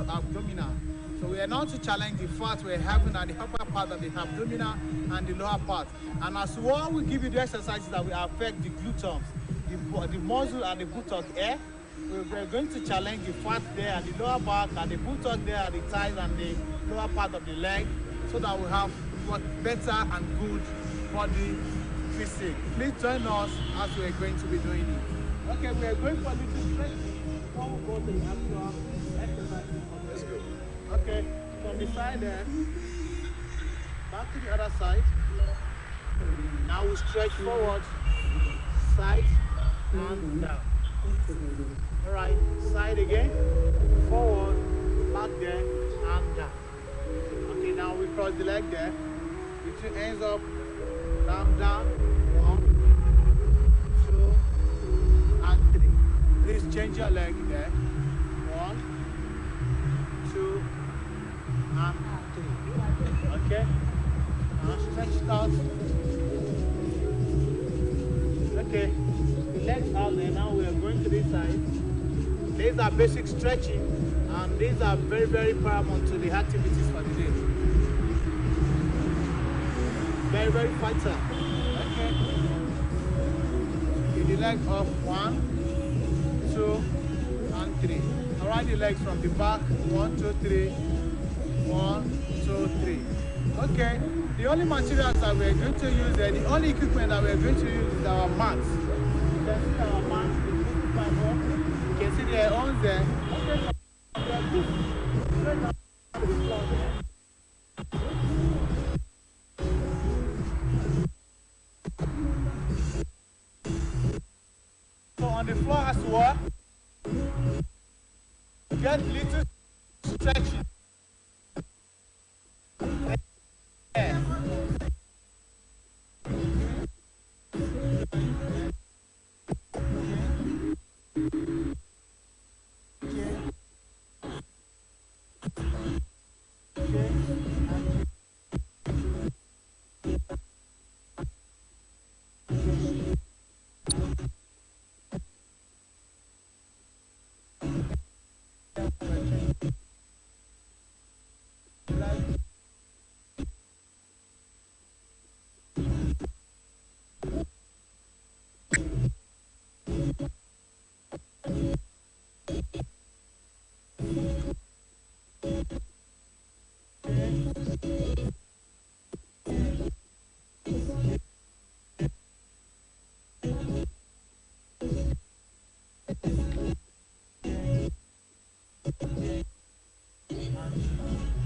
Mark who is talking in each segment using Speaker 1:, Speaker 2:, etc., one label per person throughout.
Speaker 1: abdominal. So we are now to challenge the fat we're having at the upper part of the abdominal and the lower part. And as well, we give you the exercises that will affect the gluteus, the muscle and the buttock here. We're going to challenge the fat there at the lower back and the buttock there at the thighs and the lower part of the leg, so that we have what better and good body physique. Please join us as we're going to be doing it. Okay, we're going for a little stretching before we go to the actual exercise.
Speaker 2: Let's go.
Speaker 1: Okay, from the side there, back to the other side. Now we stretch forward, side and down. Alright, side again, forward, back there, and down. Okay, now we cross the leg there. With your hands up, down, 1, 2, and 3. Please change your leg there. 1, 2, and 3. Okay? Now stretch it out. Okay, the legs out there. Now we are going to this side. These are basic stretching, and these are very, very paramount to the activities for the day. Very, very vital. Okay. Get the leg up. 1, 2, and 3. Alright, the legs from the back. 1, 2, 3. 1, 2, 3. Okay. The only materials that we're going to use there, the only equipment that we're going to use is our mats. You can see our mats. You can see their own there. Okay. So on the floor as well, get little stretching.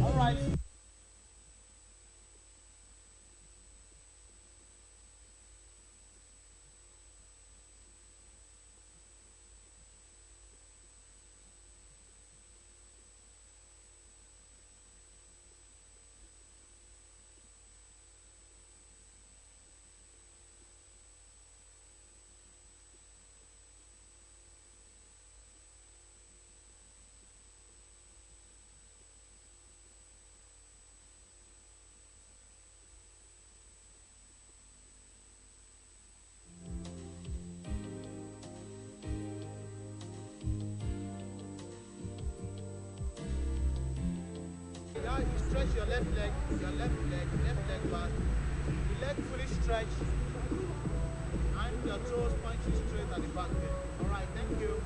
Speaker 1: All right. Now you stretch your left leg back. The leg fully stretched and your toes pointing straight at the back there. Alright, thank you.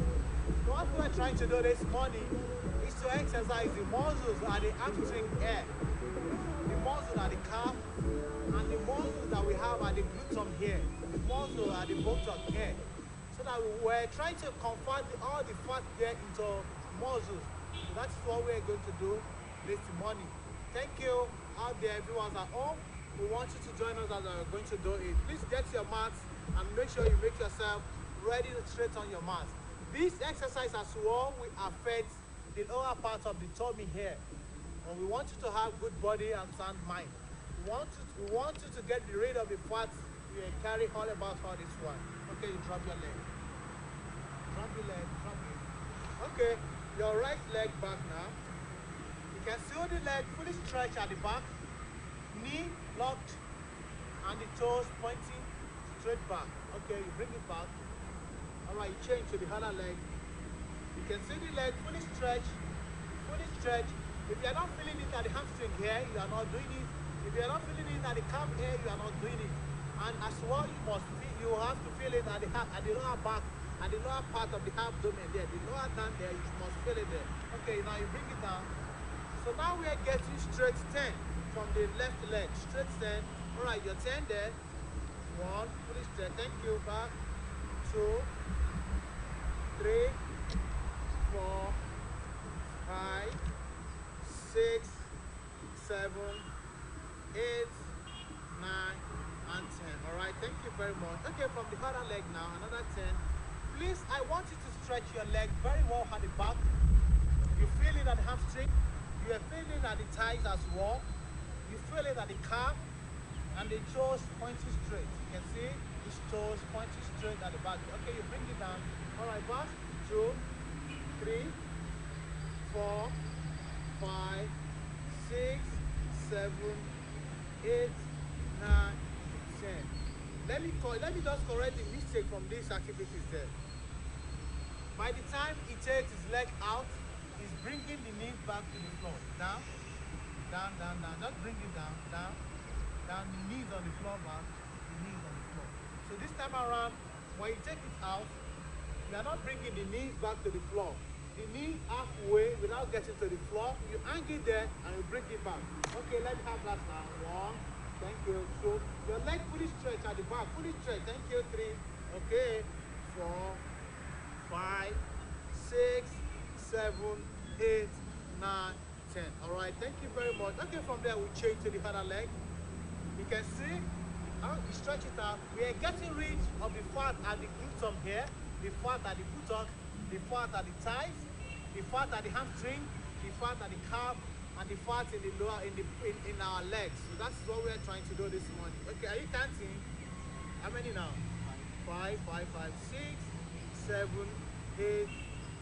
Speaker 1: What we're trying to do this morning is to exercise the muscles at the hamstring here, the muscles at the calf, and the muscles that we have at the glutton here, the muscle at the buttock here. So that we're trying to convert all the fat there into muscles. So that's what we're going to do this morning. Thank you out there, everyone's at home. We want you to join us as we're going to do it. Please get your mats and make sure you make yourself ready to straight on your mats. This exercise as well will affect the lower part of the tummy here. And we want you to have good body and sound mind. We want you to get rid of the fat you carry all about all this one. Okay, you drop your leg. Drop your leg, drop it. Okay, your right leg back now. You can see the leg fully stretched at the back, knee locked, and the toes pointing straight back. Okay, you bring it back. Alright, you change to the other leg. You can see the leg fully stretched stretch. If you are not feeling it at the hamstring here, you are not doing it. If you are not feeling it at the calf here, you are not doing it. And as well, you have to feel it at the lower back, at the lower part of the abdomen there, the lower down there, you must feel it there. Okay, now you bring it down. So now we are getting straight 10 from the left leg, straight 10. All right, your 10 there. 1, fully straight. Thank you. Back. 2, 3, 4, 5, 6, 7, 8, 9, and 10. All right, thank you very much. Okay, from the other leg now, another 10. Please, I want you to stretch your leg very well at the back. You feel it at the hamstring. You are feeling it at the thighs as well. You feel it at the calf, and the toes pointing straight. You can see these toes pointing straight at the back. Okay, you bring it down. All right, back. 2, 3, 4, 5, 6, 7, 8, 9, 10. Let me just correct the mistake from these activities there. By the time he takes his leg out, he's bringing the knees back to the floor. Down, down, down, down. Just bring it down, down, down. The knees on the floor, back. The knees on the floor. So this time around, when you take it out, you are not bringing the knees back to the floor. The knee halfway without getting to the floor, you hang it there and you bring it back. Okay, let me have that now. 1, thank you. 2, your leg fully stretched at the back, fully stretched. Thank you. 3, okay. 4, 5, 6, 7, 8, 9, 10. All right, thank you very much. Okay, from there we change to the other leg. You can see how we stretch it out. We are getting rid of the fat at the gluten here, the fat at the buttock, the fat at the thighs, the fat at the hamstring, the fat at the calf, and the fat in the lower in our legs. So that's what we are trying to do this morning. Okay, are you counting? How many now? 5, 5, 5, 6, 7, 8,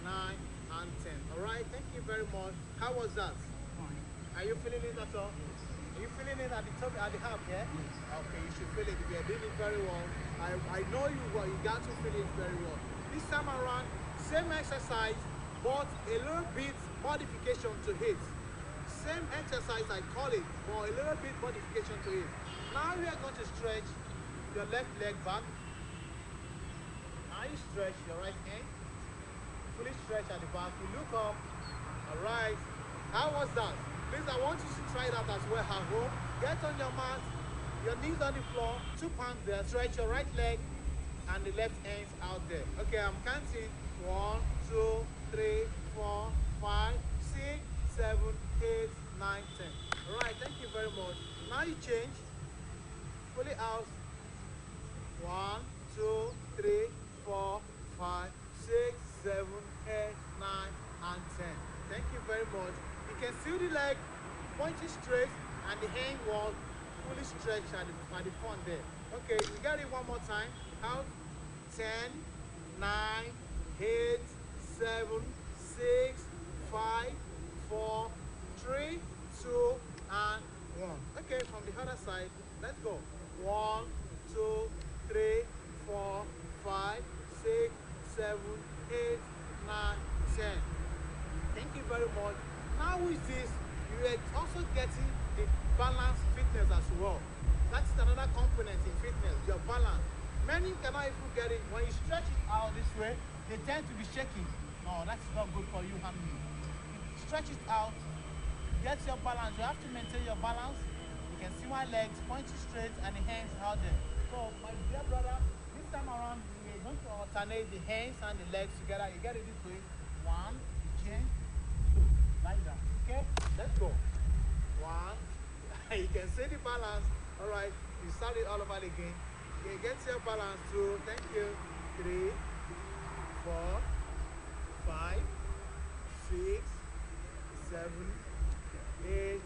Speaker 1: 9, and 10. All right, thank you very much. How was that?
Speaker 2: Fine.
Speaker 1: Are you feeling it at all? Are you feeling it at the top, at the half, yeah? Okay, you should feel it. If you're doing it very well, I know you will. You got to feel it very well. This time around, same exercise, but a little bit modification to it. Same exercise, I call it, but a little bit modification to it. Now we are going to stretch your left leg back. Now you stretch your right hand. Fully stretch at the back. You look up. All right. How was that? Please, I want you to try that as well at home. Get on your mat, your knees on the floor, 2 palms there. Stretch your right leg and the left hands out there. Okay, I'm counting. 1, 2, 3, 4, 5, 6, 7, 8, 9, 10. All right, thank you very much. Now you change. Fully out. 1, 2, 3, 4, 5, 6, 7, 8, 9, and 10. Thank you very much. You can see the leg pointing straight and the hand wall fully stretched at the front there. Okay, we got it one more time. Out. 10, 9, 8, 7, 6, 5, 4, 3, 2, and 1. Okay, from the other side, let's go. 1, 2, 3, 4, 5, 6, 7, 8, 9, 10. Thank you very much. Now with this, you are also getting the balance fitness as well. That's another component in fitness, your balance. Many cannot even get it. When you stretch it out this way, they tend to be shaking. No, that's not good for you and me. Stretch it out, get your balance. You have to maintain your balance. You can see my legs pointing straight and the hands out there. So my dear brother, this time around, we're going to alternate the hands and the legs together. You get it this way. 1, you change, 2, like that. Okay, let's go. 1, you can see the balance. All right, you start it all over again. You get your balance. 2, thank you. 3, 4, 5, 6, 7, 8,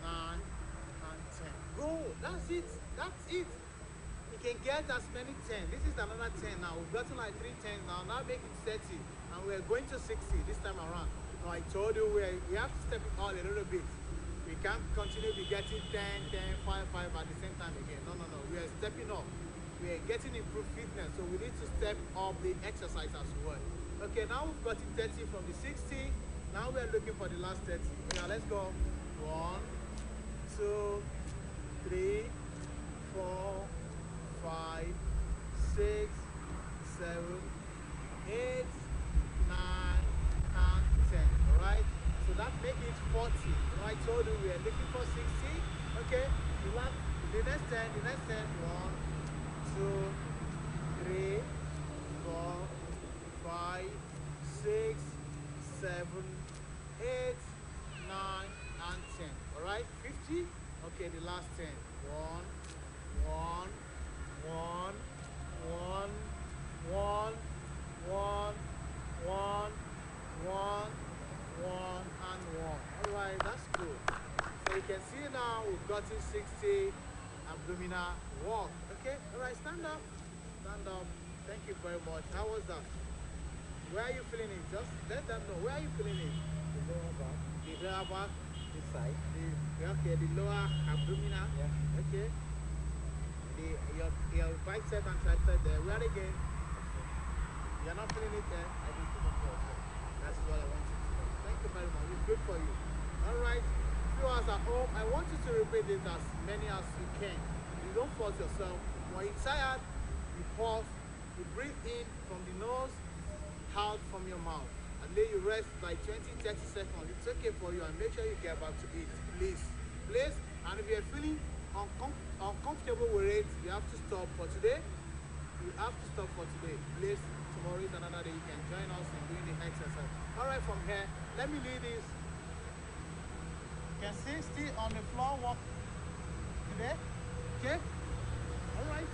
Speaker 1: 9, and 10. Go. That's it. That's it. You can get as many 10. This is another 10 now. We've gotten like 3 10s now. Now make it 30. And we're going to 60 this time around. Now I told you we have to step it all a little bit. We can't continue to be getting 10, 10, 5, 5 at the same time again. No, no, no. We are stepping up. We are getting improved fitness. So we need to step up the exercise as well. Okay, now we've got it 30 from the 60. Now we are looking for the last 30. Now let's go. 1, 2, 3, 4, 5, 6, 7, 8, 9, and 10. Alright? So that makes it 40. I told you we are looking for 60. Okay? The next 10, the next 10. 1, 2, 3, 4, 5, 6, 7, 8, 9, and 10. Alright? 50. Okay, the last 10. 1, 1, 1, 1, 1, 1, 1, 1, 1, and 1. Alright, that's good. So you can see now we've gotten 60 abdominal walk. Okay, alright, stand up. Stand up. Thank you very much. How was that? Where are you feeling it? Just let them know. Where are you feeling it?
Speaker 2: The lower back.
Speaker 1: The lower back.
Speaker 2: This side.
Speaker 1: Okay, the lower abdominal.
Speaker 2: Yeah.
Speaker 1: Okay. Your bicep and tricep there. Where again? You're not feeling it there?
Speaker 2: I can feel it also.
Speaker 1: That's what I want you to know. Thank you very much. It's good for you. Alright. Viewers at home, I want you to repeat it as many as you can. You don't force yourself. When you're tired, you pause, you breathe in from the nose, out from your mouth. And then you rest like 20-30 seconds. It's okay for you, and make sure you get back to it. Please. Please. And if you're feeling uncomfortable with it, you have to stop for today. You have to stop for today. Please, tomorrow is another day. You can join us in doing the exercise. Alright, from here, let me lead this. You can see still on the floor walk today. Okay? Alright.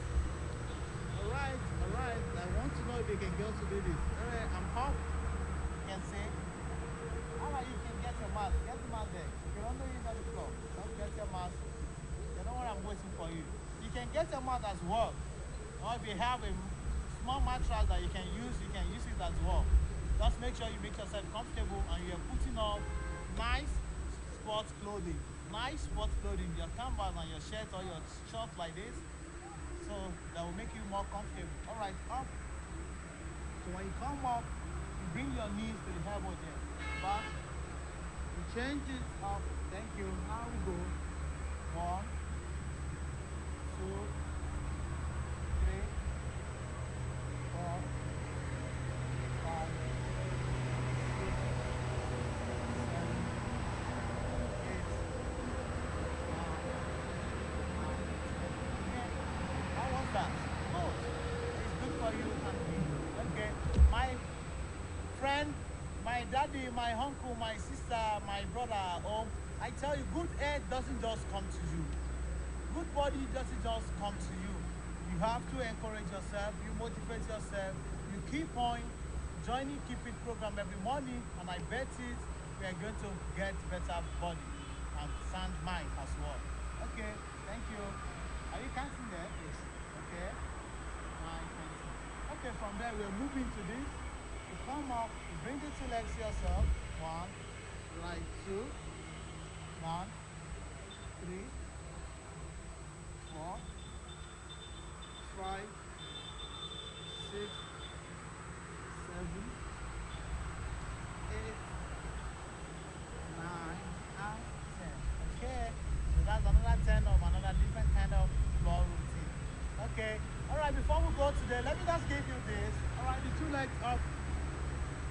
Speaker 1: Alright, alright. I want to know if you can go to do this. Alright, I'm up. You can see. Alright, you can get your mask. Get the mask there. If you don't know it on the floor, don't get your mask. You know what I'm waiting for you. You can get your mask as well. Or if you have a small mattress that you can use it as well. Just make sure you make yourself comfortable and you're putting on nice sports clothing. Nice sports clothing, your canvas and your shirt or your shorts like this. So that will make you more comfortable. Alright, up. So when you come up, you bring your knees to the elbow there. Back. You change it up. Thank you. Now we go. 1, 2, 3, 4, 5, 6, 7, 8, 9, 10. How was that? Good. It's good for you and me. Okay. My friend, my daddy, my uncle, my sister, my brother at home, I tell you, good health doesn't just come to you. Good body doesn't just come to you. You have to encourage yourself, you motivate yourself, you keep on joining Keep It program every morning, and I bet it we are going to get better body and sound mind as well. Okay, thank you. Are you counting there? Yes. Okay. 9, 20. Okay, from there we're moving to this. You come up, you bring the 2 legs to yourself. 1, right, 2, 1, 3, 4, 5, 6, 7, 8, 9, and 10. Okay, so that's another 10 of another different kind of floor routine. Okay, alright, before we go today, let me just give you this. Alright, the 2 legs up.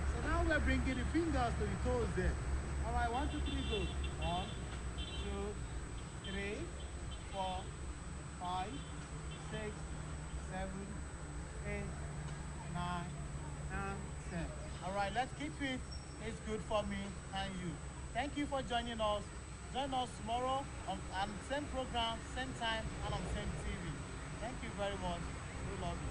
Speaker 1: So now we're bringing the fingers to the toes there. Alright, 1, 2, 3, go. 1, 2, 3, 4, 5, 6, 7, 8, 9, and 10. Alright, let's keep it. It's good for me and you. Thank you for joining us. Join us tomorrow on same program, same time, and on same TV. Thank you very much. We love you.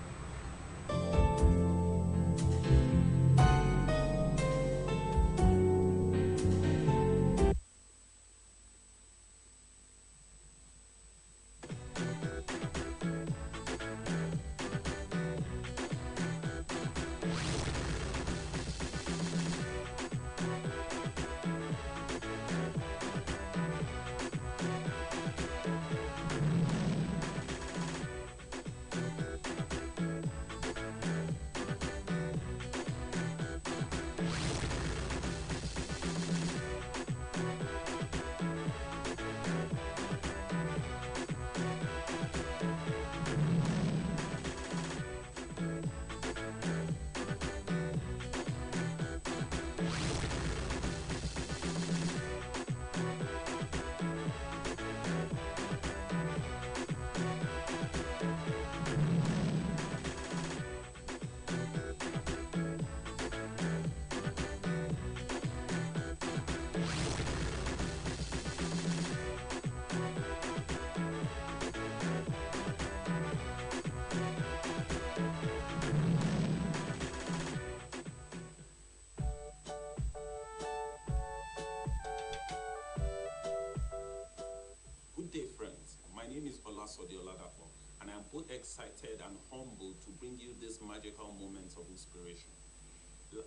Speaker 3: both excited and humbled to bring you these magical moments of inspiration.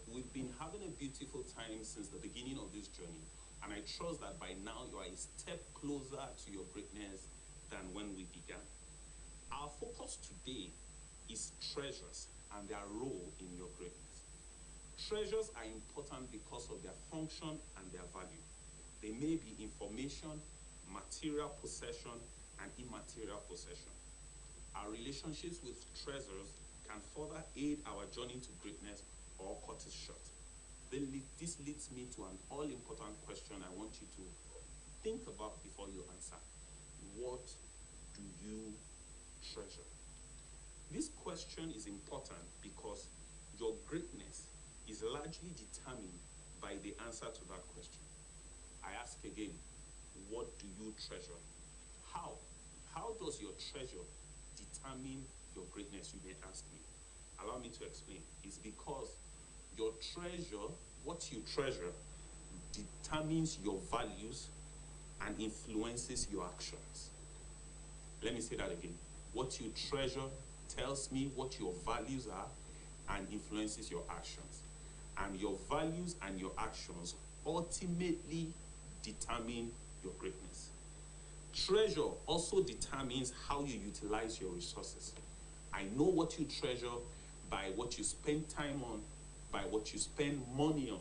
Speaker 3: We've been having a beautiful time since the beginning of this journey, and I trust that by now you are a step closer to your greatness than when we began. Our focus today is treasures and their role in your greatness. Treasures are important because of their function and their value. They may be information, material possession, and immaterial possession. Our relationships with treasures can further aid our journey to greatness or cut it short. This leads me to an all-important question I want you to think about before you answer. What do you treasure? This question is important because your greatness is largely determined by the answer to that question. I ask again, what do you treasure? How? How does your treasure determine your greatness, you may ask me? Allow me to explain. It's because your treasure, what you treasure, determines your values and influences your actions. Let me say that again. What you treasure tells me what your values are and influences your actions. And your values and your actions ultimately determine your greatness. Treasure also determines how you utilize your resources. I know what you treasure by what you spend time on, by what you spend money on,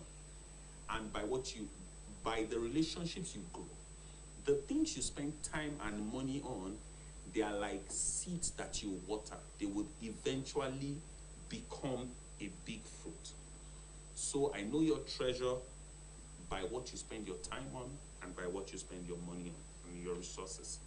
Speaker 3: and by the relationships you grow. The things you spend time and money on, they are like seeds that you water. They would eventually become a big fruit. So I know your treasure by what you spend your time on and by what you spend your money on and your resources.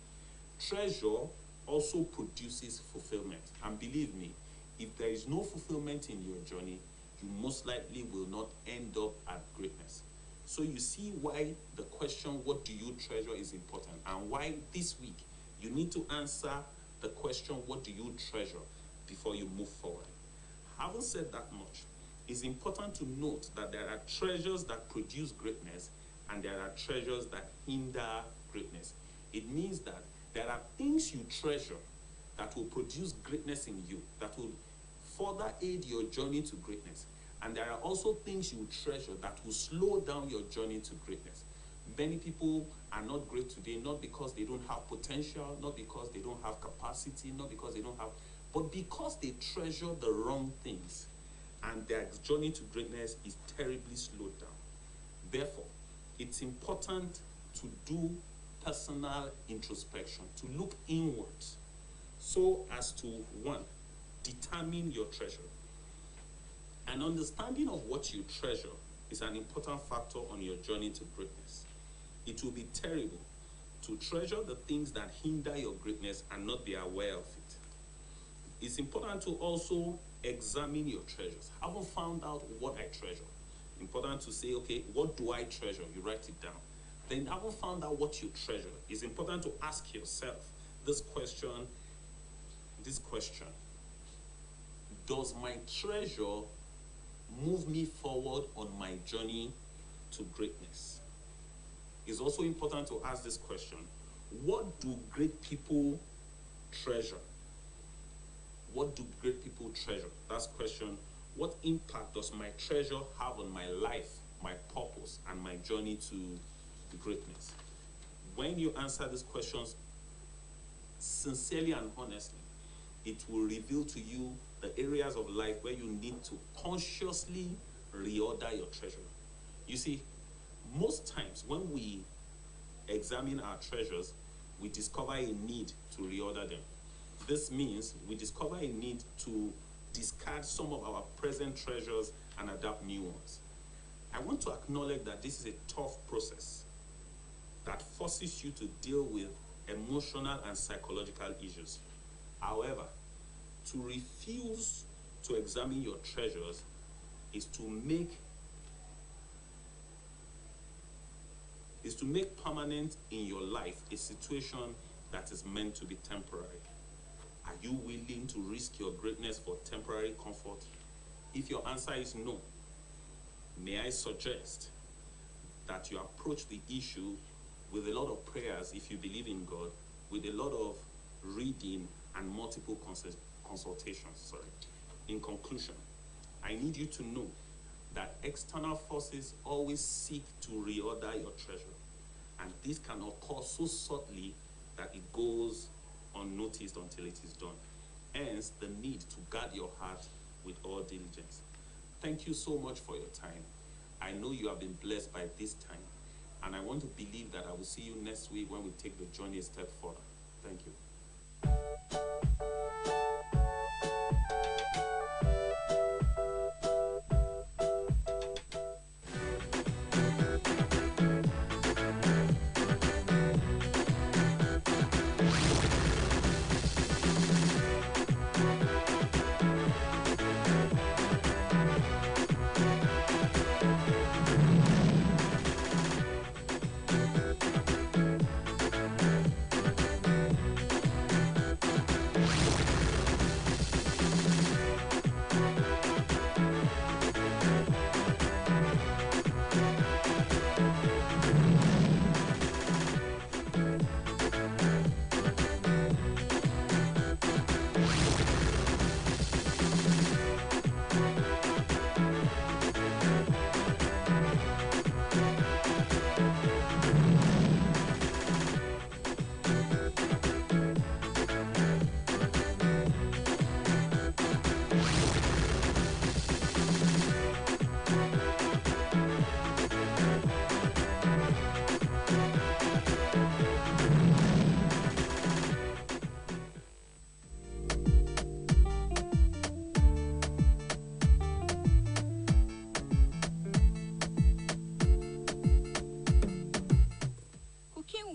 Speaker 3: Treasure also produces fulfillment. And believe me, if there is no fulfillment in your journey, you most likely will not end up at greatness. So you see why the question, what do you treasure, is important, and why this week you need to answer the question, what do you treasure, before you move forward. Having said that much, it's important to note that there are treasures that produce greatness and there are treasures that hinder greatness. It means that there are things you treasure that will produce greatness in you, that will further aid your journey to greatness. And there are also things you treasure that will slow down your journey to greatness. Many people are not great today, not because they don't have potential, not because they don't have capacity, not because they don't have, but because they treasure the wrong things. And their journey to greatness is terribly slowed down. Therefore, it's important to do personal introspection, to look inwards, so as to, one, determine your treasure. An understanding of what you treasure is an important factor on your journey to greatness. It will be terrible to treasure the things that hinder your greatness and not be aware of it. It's important to also examine your treasures. Having found out what I treasure, important to say, okay, what do I treasure? You write it down. Then having found out what you treasure, it's important to ask yourself this question. Does my treasure move me forward on my journey to greatness? It's also important to ask this question: what do great people treasure? What do great people treasure? That's question. What impact does my treasure have on my life, my purpose, and my journey to greatness? When you answer these questions sincerely and honestly, it will reveal to you the areas of life where you need to consciously reorder your treasure. You see, most times when we examine our treasures, we discover a need to reorder them. This means we discover a need to discard some of our present treasures and adopt new ones. I want to acknowledge that this is a tough process that forces you to deal with emotional and psychological issues. However, to refuse to examine your treasures is to make permanent in your life a situation that is meant to be temporary. Are you willing to risk your greatness for temporary comfort? If your answer is no, may I suggest that you approach the issue with a lot of prayers if you believe in God, with a lot of reading and multiple consultations. In conclusion, I need you to know that external forces always seek to reorder your treasure, and this can occur so subtly that it goes unnoticed until it is done. Hence, the need to guard your heart with all diligence. Thank you so much for your time. I know you have been blessed by this time, and I want to believe that I will see you next week when we take the journey a step further. Thank you.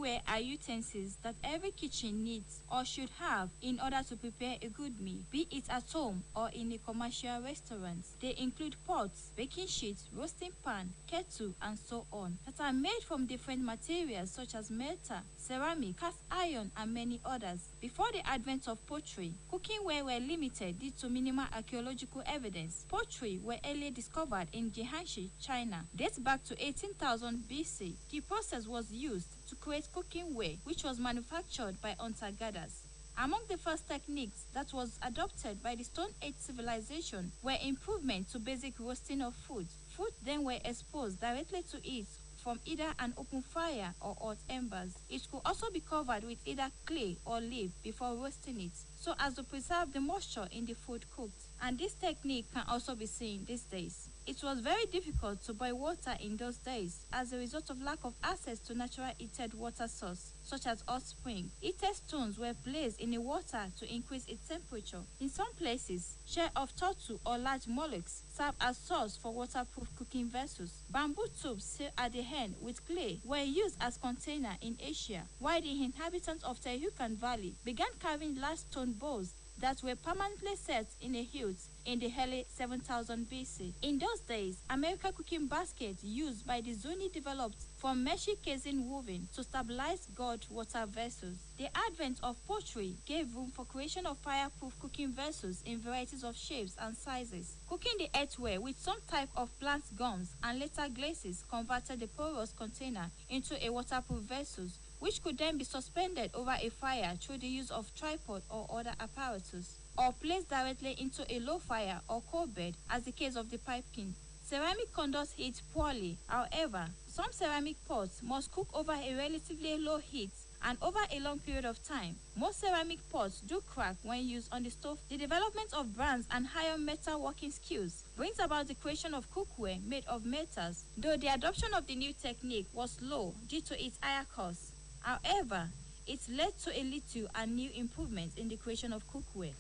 Speaker 4: Cookware are utensils that every kitchen needs or should have in order to prepare a good meal, be it at home or in a commercial restaurant. They include pots, baking sheets, roasting pan, kettle, and so on, that are made from different materials such as metal, ceramic, cast iron, and many others. Before the advent of pottery, cookingware were limited due to minimal archaeological evidence. Pottery were early discovered in Jiangxi, China, dates back to 18,000 BC. The process was used to create cookingware, which was manufactured by hunter-gatherers. Among the first techniques that was adopted by the Stone Age civilization were improvements to basic roasting of food. Food then were exposed directly to it from either an open fire or hot embers. It could also be covered with either clay or leaf before roasting it, so as to preserve the moisture in the food cooked. And this technique can also be seen these days. It was very difficult to boil water in those days as a result of lack of access to natural heated water source, such as hot spring. Heated stones were placed in the water to increase its temperature. In some places, shell of turtle or large mollusks served as source for waterproof cooking vessels. Bamboo tubes sealed at the end with clay were used as container in Asia, while the inhabitants of Tehucan Valley began carving large stone bowls that were permanently set in a hilt in the early 7000 BC. In those days, American cooking baskets used by the Zuni developed from meshi casing woven to stabilize gourd water vessels. The advent of pottery gave room for creation of fireproof cooking vessels in varieties of shapes and sizes. Cooking the earthware with some type of plant gums and later glazes converted the porous container into a waterproof vessel, which could then be suspended over a fire through the use of tripod or other apparatus, or placed directly into a low fire or coal bed, as the case of the pipkin. Ceramic conducts heat poorly. However, some ceramic pots must cook over a relatively low heat and over a long period of time. Most ceramic pots do crack when used on the stove. The development of bronze and higher metal working skills brings about the creation of cookware made of metals, though the adoption of the new technique was slow due to its higher cost. However, it led to a little and new improvements in the creation of cookware.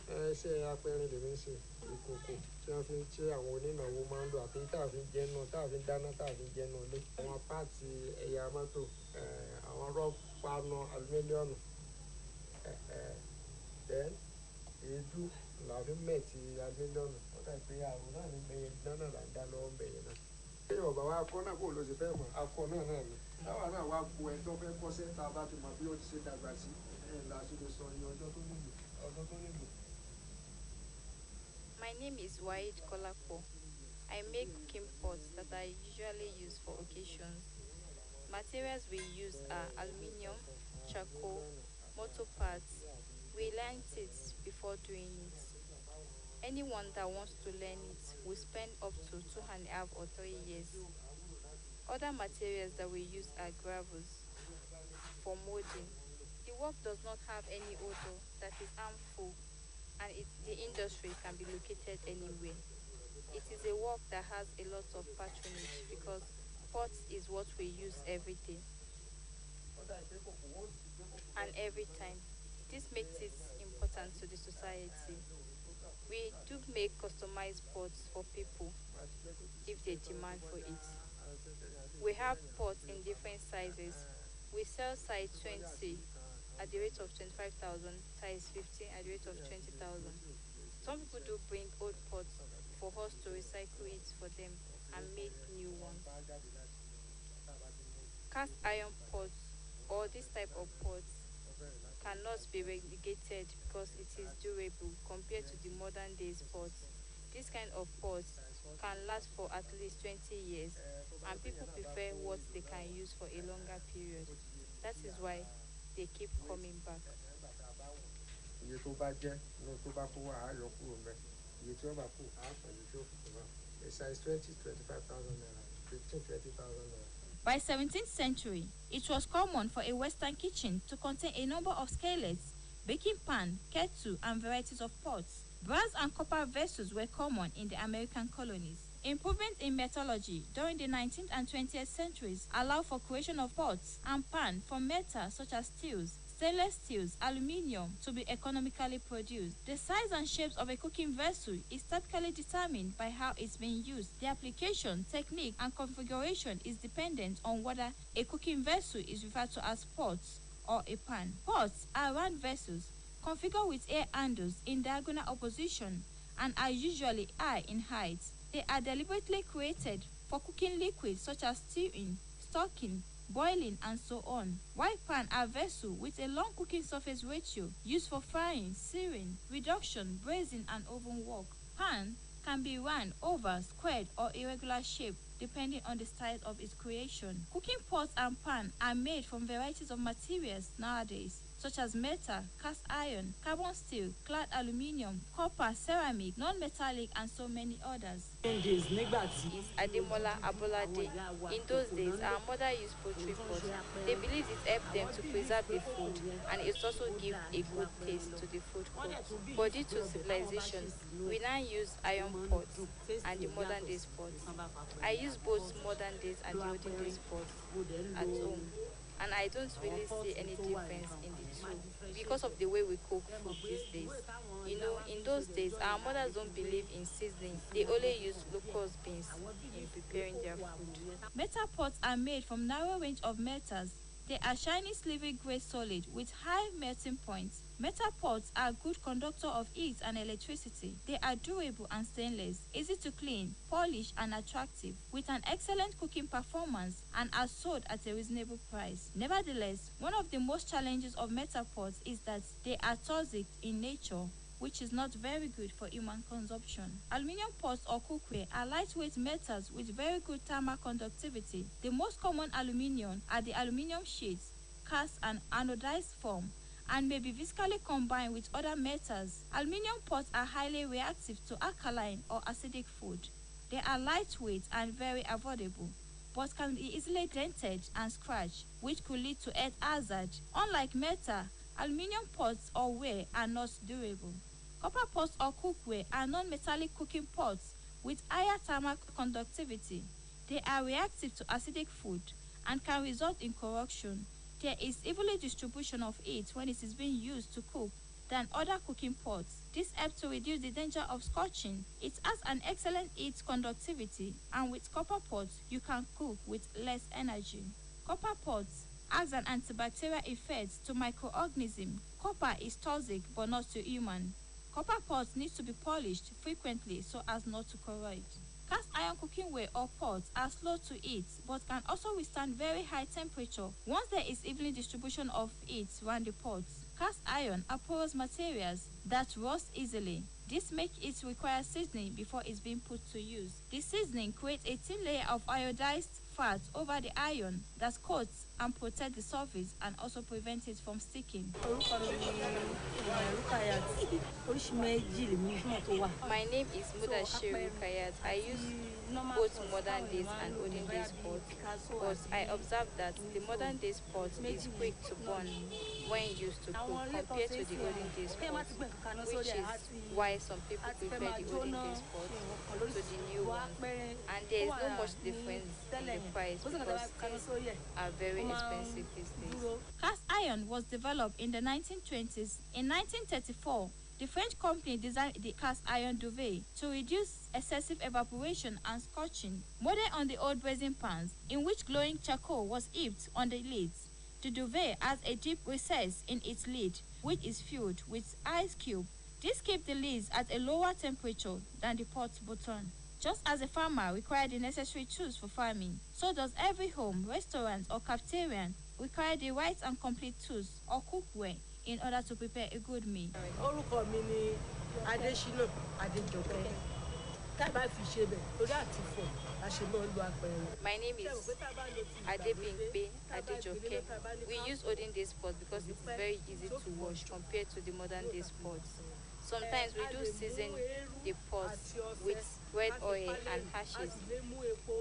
Speaker 2: Ṣé apẹ̀rẹ̀ lèmi ń ṣe ìkòkò tí wọ́n fi ń ṣe àwọn onínáwó máa ń lò àbí tá a fi ń jẹun tá a fi ń dáná tá a fi ń jẹun lé. Àwọn páàtì ẹ̀yà mọ́tò, àwọn rọ́pánù alumíníọ̀mù, then èédú là fi ń mẹ̀tì alumíníọ̀mù. Wọ́n dà pé àrùn náà ní bẹ̀yẹn dáná là ń dá lọ́wọ́ bẹ̀yẹn náà. Ṣé ọ̀bà wa akọ náà kò ló ṣe fẹ́ mọ̀? Akọ náà náà ni. Táwa náà wá po ẹ̀ tó fẹ́ kọ́ṣẹ́ tá a bá ti mọ̀ bí ó ti ṣe dàgbà sí ẹ̀ là ṣe lè sọ iye ọjọ́ tó nílò.
Speaker 5: My name is Waid Kolapo. I make cooking pots that I usually use for occasions. Materials we use are aluminium, charcoal, motor parts. We learned it before doing it. Anyone that wants to learn it will spend up to 2.5 or 3 years. Other materials that we use are gravels for molding. The work does not have any odor that is harmful, and the industry can be located anywhere. It is a work that has a lot of patronage because pots is what we use every day and every time. This makes it important to the society. We do make customized pots for people if they demand for it. We have pots in different sizes. We sell size 20 at the rate of 25,000, size 15 at the rate of 20,000. Some people do bring old pots for us to recycle it for them and make new ones. Cast iron pots or this type of pots cannot be relegated because it is durable compared to the modern days pots. This kind of pots can last for at least 20 years, and people prefer what they can use for a longer period. That is why they keep coming back.
Speaker 2: iye tó bá jẹ́ inú tó bá kó wà á yọ kúrò mẹ́ iye tí wọ́n bá kú á pẹ̀lú tí ó kù náà a size 20 25,000 naira 15 20,000 naira.
Speaker 4: By 17th century, it was common for a Western kitchen to contain a number of skillets, baking pan, kettle, and varieties of pots. Brass and copper vessels were common in the American colonies. Improvements in metallurgy during the 19th and 20th centuries allowed for creation of pots and pan from metal such as steels, stainless steels, aluminium to be economically produced. The size and shapes of a cooking vessel is typically determined by how it's being used. The application, technique, and configuration is dependent on whether a cooking vessel is referred to as pots or a pan. Pots are round vessels configured with air handles in diagonal opposition and are usually high in height. They are deliberately created for cooking liquids such as stewing, stoking, boiling, and so on. While pan are vessels with a long cooking surface ratio used for frying, searing, reduction, braising, and oven work. Pan can be round, oval, squared, or irregular shape depending on the style of its creation. Cooking pots and pan are made from varieties of materials nowadays, such as metal, cast iron, carbon steel, clad aluminium, copper, ceramic, non-metallic, and so many others.
Speaker 5: Is Ademola Abolade. In those days, our mother used poultry pots. They believed it helped them to preserve the food, and it also give a good taste to the food cooked. But due to civilization, we now use iron pots and the modern days pots. I use both modern days and the olden days pots at home, and I don't really see any difference in the two because of the way we cook food these days. You know, in those days, our mothers don't believe in seasoning. They only use locust beans in preparing their food.
Speaker 4: Metal pots are made from narrow range of metals. They are shiny slivery gray solid with high melting points. Metal pots are a good conductor of heat and electricity. They are durable and stainless, easy to clean, polish, and attractive, with an excellent cooking performance, and are sold at a reasonable price. Nevertheless, one of the most challenges of metal pots is that they are toxic in nature, which is not very good for human consumption. Aluminium pots or cookware are lightweight metals with very good thermal conductivity. The most common aluminium are the aluminium sheets, cast and anodized form, and may be physically combined with other metals. Aluminium pots are highly reactive to alkaline or acidic food. They are lightweight and very avoidable, but can be easily dented and scratched, which could lead to health hazard. Unlike metal, aluminium pots or ware are not durable. Copper pots or cookware are non-metallic cooking pots with higher thermal conductivity. They are reactive to acidic food and can result in corrosion. There is evenly distribution of heat when it is being used to cook than other cooking pots. This helps to reduce the danger of scorching. It has an excellent heat conductivity, and with copper pots, you can cook with less energy. Copper pots has an antibacterial effect to microorganisms. Copper is toxic but not to human. Copper pots need to be polished frequently so as not to corrode. Cast iron cookingware or pots are slow to heat but can also withstand very high temperature once there is evenly distribution of heat around the pots. Cast iron are porous materials that rust easily. This makes it require seasoning before it's being put to use. The seasoning creates a thin layer of iodized fat over the iron that coats and protects the surface and also prevents it from sticking.
Speaker 5: My name is Mudashiru Kayat. I use both modern days and olden days pots, but I observed that the modern days pot is quick to burn when used to cook compared to the olden days pot, which is why some people prefer the olden days pot to the new one. And there is no much difference in the price because things are very expensive these days.
Speaker 4: Cast iron was developed in the 1920s. In 1934, the French company designed the cast iron duvet to reduce excessive evaporation and scorching. Modeled on the old brazen pans, in which glowing charcoal was heaped on the lids, the duvet has a deep recess in its lid, which is filled with ice cube. This keeps the lids at a lower temperature than the pot bottom. Just as a farmer requires the necessary tools for farming, so does every home, restaurant, or cafeteria require the right and complete tools or cookware in order to prepare a good meal.
Speaker 6: Orúkọ mi ni Adésínà Adéjọkẹ́. Tá a bá fi ṣe bẹ̀ torí àti fọ̀ la ṣe máa ń lo apẹ̀rẹ̀.
Speaker 5: My name is Adebimpe Adejoke. We use olden days pots because it is very easy to wash compared to the modern days pots. Sometimes we do season the pots with red oil and ashes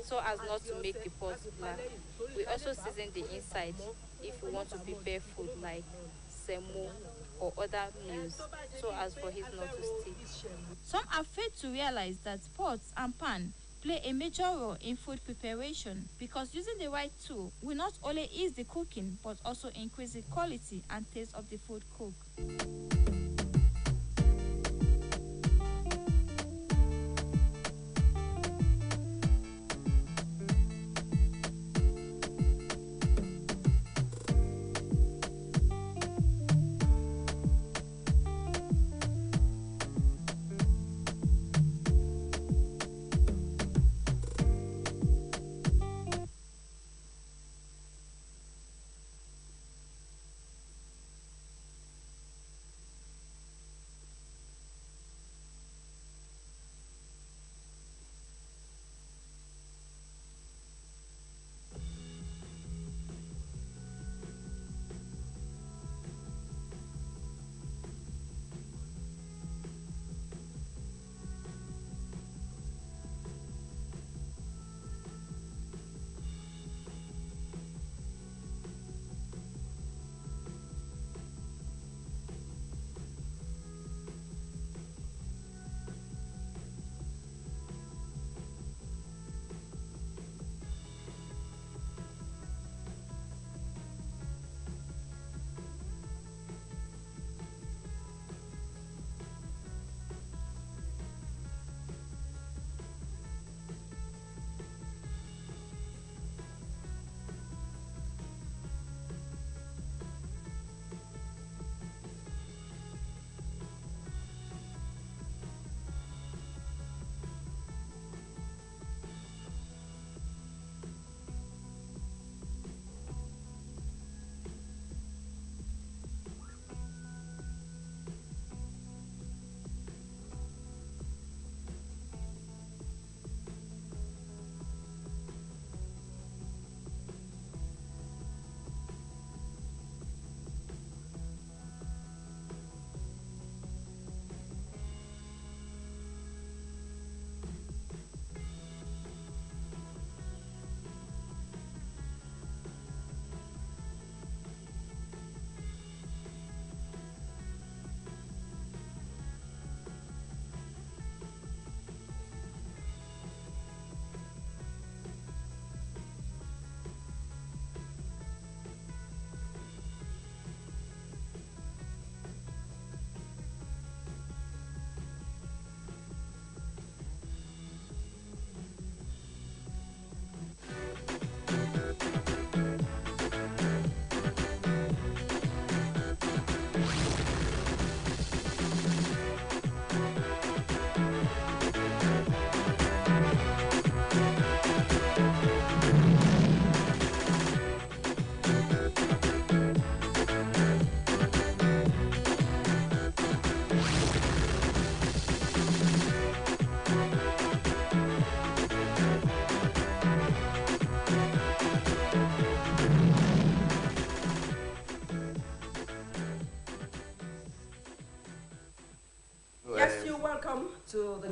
Speaker 5: so as not to make the pots black. We also season the inside if we want to prepare food like semo or other meals so as for it not to stick.
Speaker 4: Some are failed to realize that pots and pan play a major role in food preparation because using the right tool will not only ease the cooking but also increase the quality and taste of the food cooked.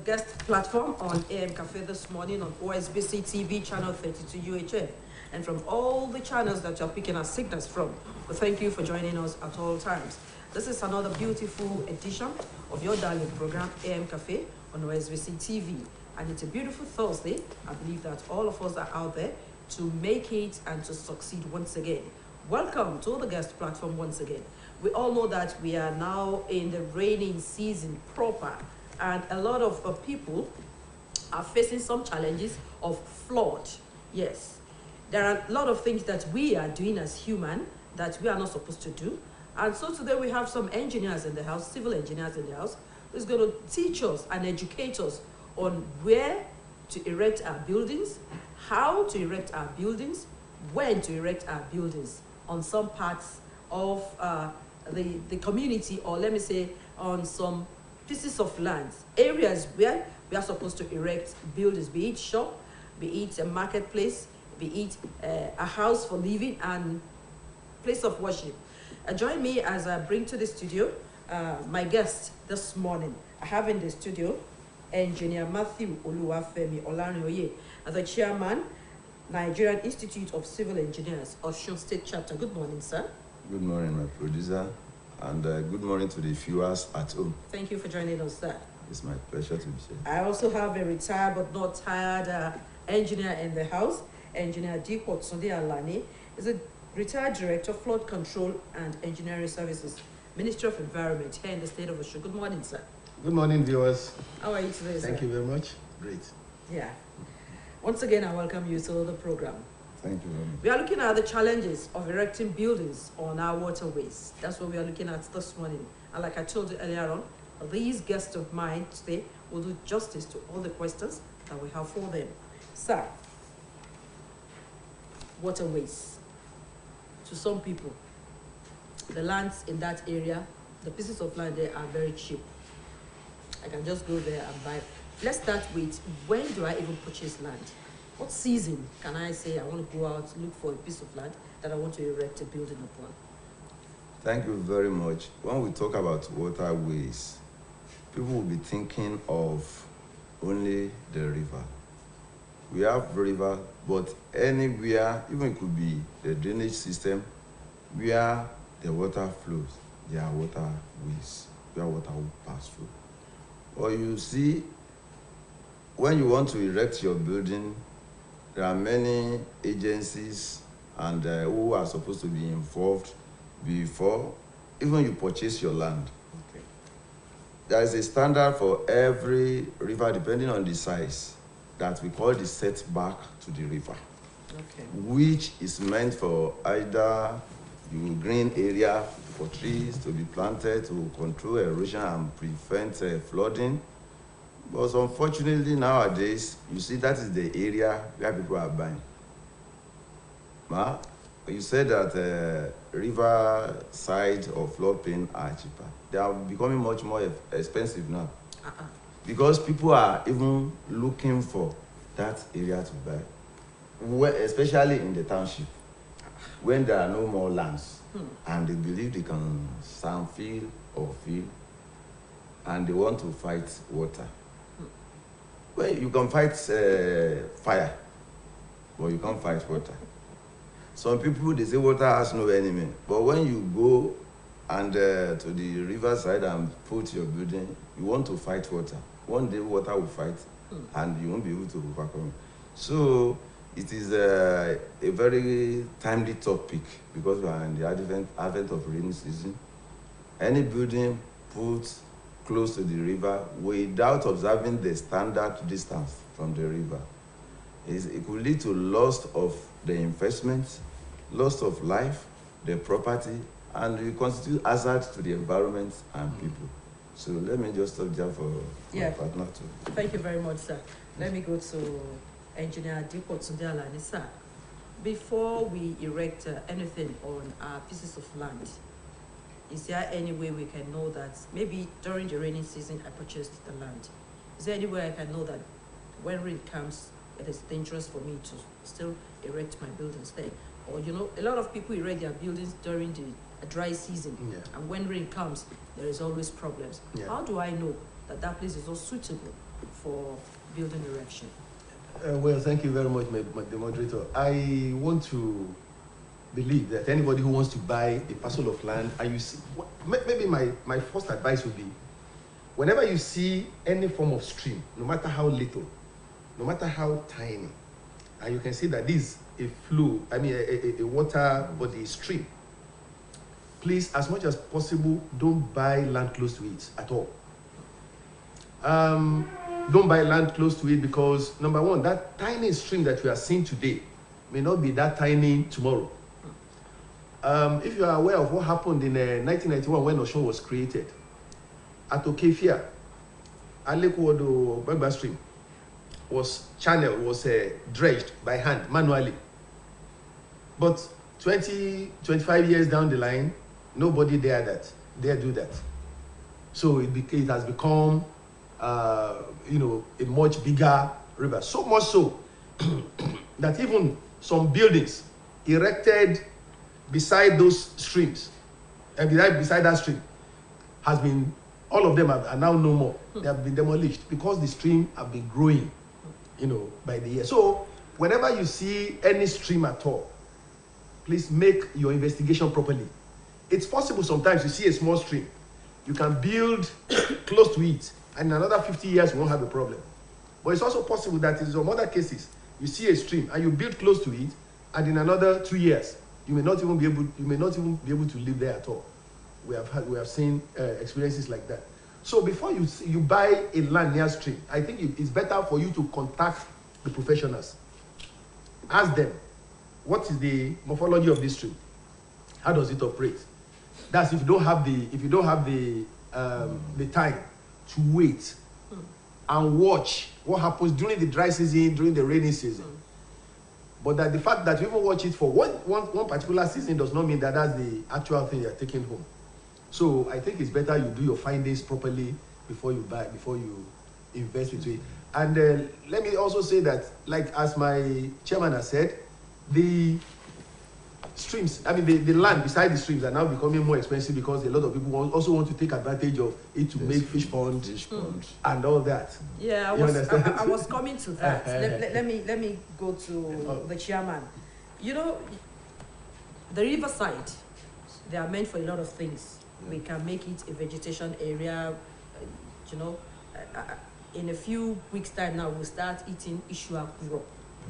Speaker 7: guest platform on AM Cafe this morning on OSBC TV, channel 32 UHF. And from all the channels that you're picking our signals from, we thank you for joining us at all times. This is another beautiful edition of your darling program, AM Cafe, on OSBC TV. And it's a beautiful Thursday. I believe that all of us are out there to make it and to succeed once again. Welcome to the guest platform once again. We all know that we are now in the rainy season proper, and a lot of people are facing some challenges of flood. Yes, there are a lot of things that we are doing as human that we are not supposed to do. And so today we have some engineers in the house, civil engineers in the house, who's going to teach us and educate us on where to erect our buildings, how to erect our buildings, when to erect our buildings on some parts of the community, or let me say on some pieces of land, areas where we are supposed to erect buildings, be it shop, be it a marketplace, be it a house for living and place of worship. Join me as I bring to the studio my guest this morning. I have in the studio Engineer Matthew Oluwafemi Olarinoye, the chairman, Nigerian Institute of Civil Engineers, Osun State Chapter. Good morning, sir.
Speaker 8: Good morning, my producer, and good morning to the viewers at home.
Speaker 7: Thank you for joining us, sir.
Speaker 8: It's my pleasure to be here.
Speaker 7: I also have a retired but not tired engineer in the house, Engineer Dikot Sunde Alani. He's a retired director, flood control and engineering services, Ministry of Environment here in the state of Osun. Good morning, sir.
Speaker 9: Good morning, viewers.
Speaker 7: How are you today, sir?
Speaker 9: Thank you very much. Great.
Speaker 7: Yeah. Once again, I welcome you to the program.
Speaker 8: Thank you very much.
Speaker 7: We are looking at the challenges of erecting buildings on our waterways. That's what we are looking at this morning. And like I told you earlier on, these guests of mine today will do justice to all the questions that we have for them. Sir, waterways. To some people, the lands in that area, the pieces of land there are very cheap. I can just go there and buy. Let's start with, when do I even purchase land? What season can I say I want to go out, look for a piece of land that I want to erect a building upon?
Speaker 8: Thank you very much. When we talk about waterways, people will be thinking of only the river. We have river, but anywhere, even it could be the drainage system, where the water flows, there are waterways, where water will pass through. Or you see, when you want to erect your building, there are many agencies and who are supposed to be involved before even you purchase your land.
Speaker 7: Okay.
Speaker 8: There is a standard for every river depending on the size that we call the setback to the river,
Speaker 7: Okay.
Speaker 8: which is meant for either the green area for trees to be planted to control erosion and prevent flooding. But unfortunately nowadays, you see that is the area where people are buying. You said that river side or floodplain are cheaper. They are becoming much more expensive now. Because people are even looking for that area to buy, especially in the township, when there are no more lands, and they believe they can fill or fill, and they want to fight water. Well, you can fight fire, but you can't fight water. Some people, they say water has no enemy, but when you go and to the riverside and put your building, you want to fight water. One day water will fight, and you won't be able to overcome it. So it is a very timely topic because we are in the advent of rainy season. Any building put close to the river without observing the standard distance from the river, it could lead to loss of the investment, loss of life, the property, and it constitutes hazard to the environment and people. So let me just stop there for my partner too.
Speaker 7: Thank you very much, sir. Let me go to Engineer Dikot Sunde Alani, sir. Before we erect anything on our pieces of land, is there any way we can know that maybe during the rainy season I purchased the land? Is there any way I can know that when rain comes, it is dangerous for me to still erect my buildings there? Or, you know, a lot of people erect their buildings during the dry season, and when rain comes, there is always problems. How do I know that that place is not suitable for building erection?
Speaker 9: Well, thank you very much, the moderator. I want to believe that anybody who wants to buy a parcel of land, and you see, maybe my first advice would be, whenever you see any form of stream, no matter how little, no matter how tiny, and you can see that this is a flow, I mean a water body, stream, please, as much as possible, don't buy land close to it at all. Don't buy land close to it because, number one, that tiny stream that you are seeing today may not be that tiny tomorrow. If you are aware of what happened in 1991 when Oshun was created, at Okefia, Alekuodo Bagba stream was dredged by hand, manually. But 25 years down the line, nobody dare do that. So it has become a much bigger river. So much so that even some buildings erected beside those streams, and beside that stream, all of them are now no more. They have been demolished because the stream have been growing, by the year. So whenever you see any stream at all, please make your investigation properly. It's possible sometimes you see a small stream, you can build close to it, and in another 50 years you won't have a problem. But it's also possible that in some other cases, you see a stream and you build close to it, and in another 2 years, you may not even be able to live there at all. We have seen experiences like that. So before you buy a land near stream, I think it's better for you to contact the professionals. Ask them, what is the morphology of this stream? How does it operate? That's if you don't have the time to wait and watch what happens during the dry season, during the rainy season. But that the fact that you even watch it for one particular season does not mean that that's the actual thing you're taking home. So I think it's better you do your findings properly before you invest into it. And let me also say that, like as my chairman has said, the streams, the land beside the streams are now becoming more expensive because a lot of people also want to take advantage of it to make fish ponds and all that.
Speaker 7: Yeah, I was coming to that. Let me go to the chairman. The riverside, they are meant for a lot of things. Yeah. We can make it a vegetation area. In a few weeks' time now, we'll start eating Ishuakuro.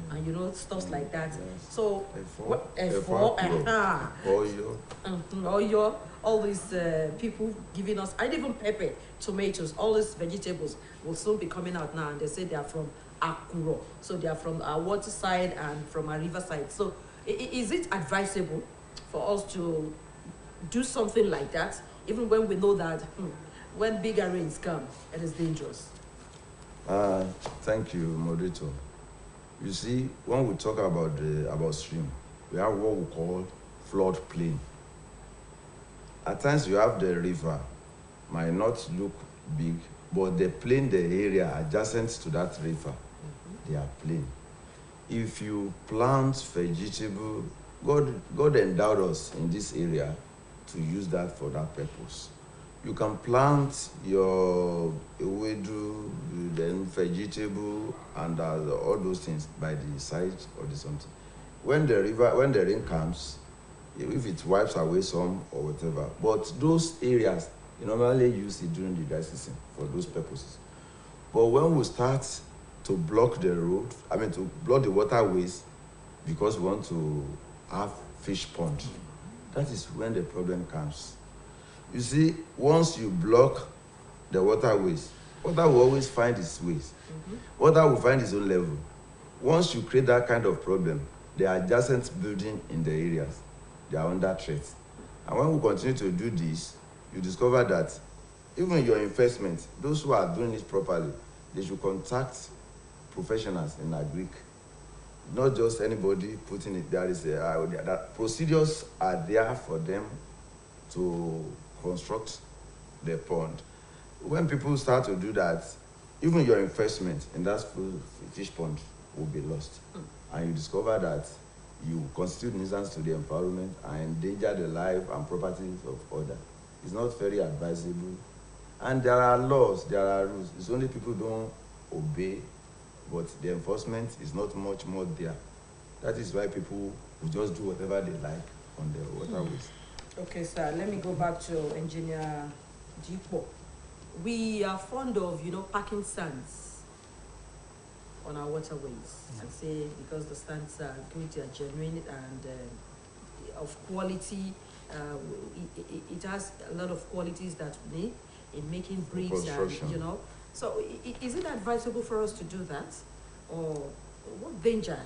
Speaker 7: And stuff like that. Yes. So Oyo, all these people giving us, and even pepper, tomatoes, all these vegetables will soon be coming out now, and they say they are from Akuro. So they are from our water side and from our river side. So is it advisable for us to do something like that, even when we know that when bigger rains come, it is dangerous?
Speaker 8: Thank you, moderator. You see, when we talk about stream, we have what we call floodplain. At times you have the river, might not look big, but the plain, the area adjacent to that river, they are plain. If you plant vegetable, God endowed us in this area to use that for that purpose. You can plant your ewedu, then vegetable, and all those things by the side or the something. When the rain comes, if it wipes away some or whatever, but those areas, you normally use it during the dry season for those purposes. But when we start to block the road, to block the waterways, because we want to have fish pond, that is when the problem comes. You see, once you block the waterways, water will always find its ways. Water will find its own level. Once you create that kind of problem, the adjacent building in the areas, they are under threat. And when we continue to do this, you discover that even your investment, those who are doing it properly, they should contact professionals in agric. Not just anybody putting it there. That procedures are there for them to construct the pond. When people start to do that, even your investment in that fish pond will be lost. And you discover that you constitute nuisance to the environment and endanger the life and property of others. It's not very advisable. And there are laws, there are rules. It's only people don't obey, but the enforcement is not much more there. That is why people will just do whatever they like on the waterways.
Speaker 7: Okay, sir, let me go back to Engineer Jipo. We are fond of, packing sands on our waterways and say because the sands are good, they are genuine and of quality. It has a lot of qualities that we need in making bricks and, So is it advisable for us to do that? Or what danger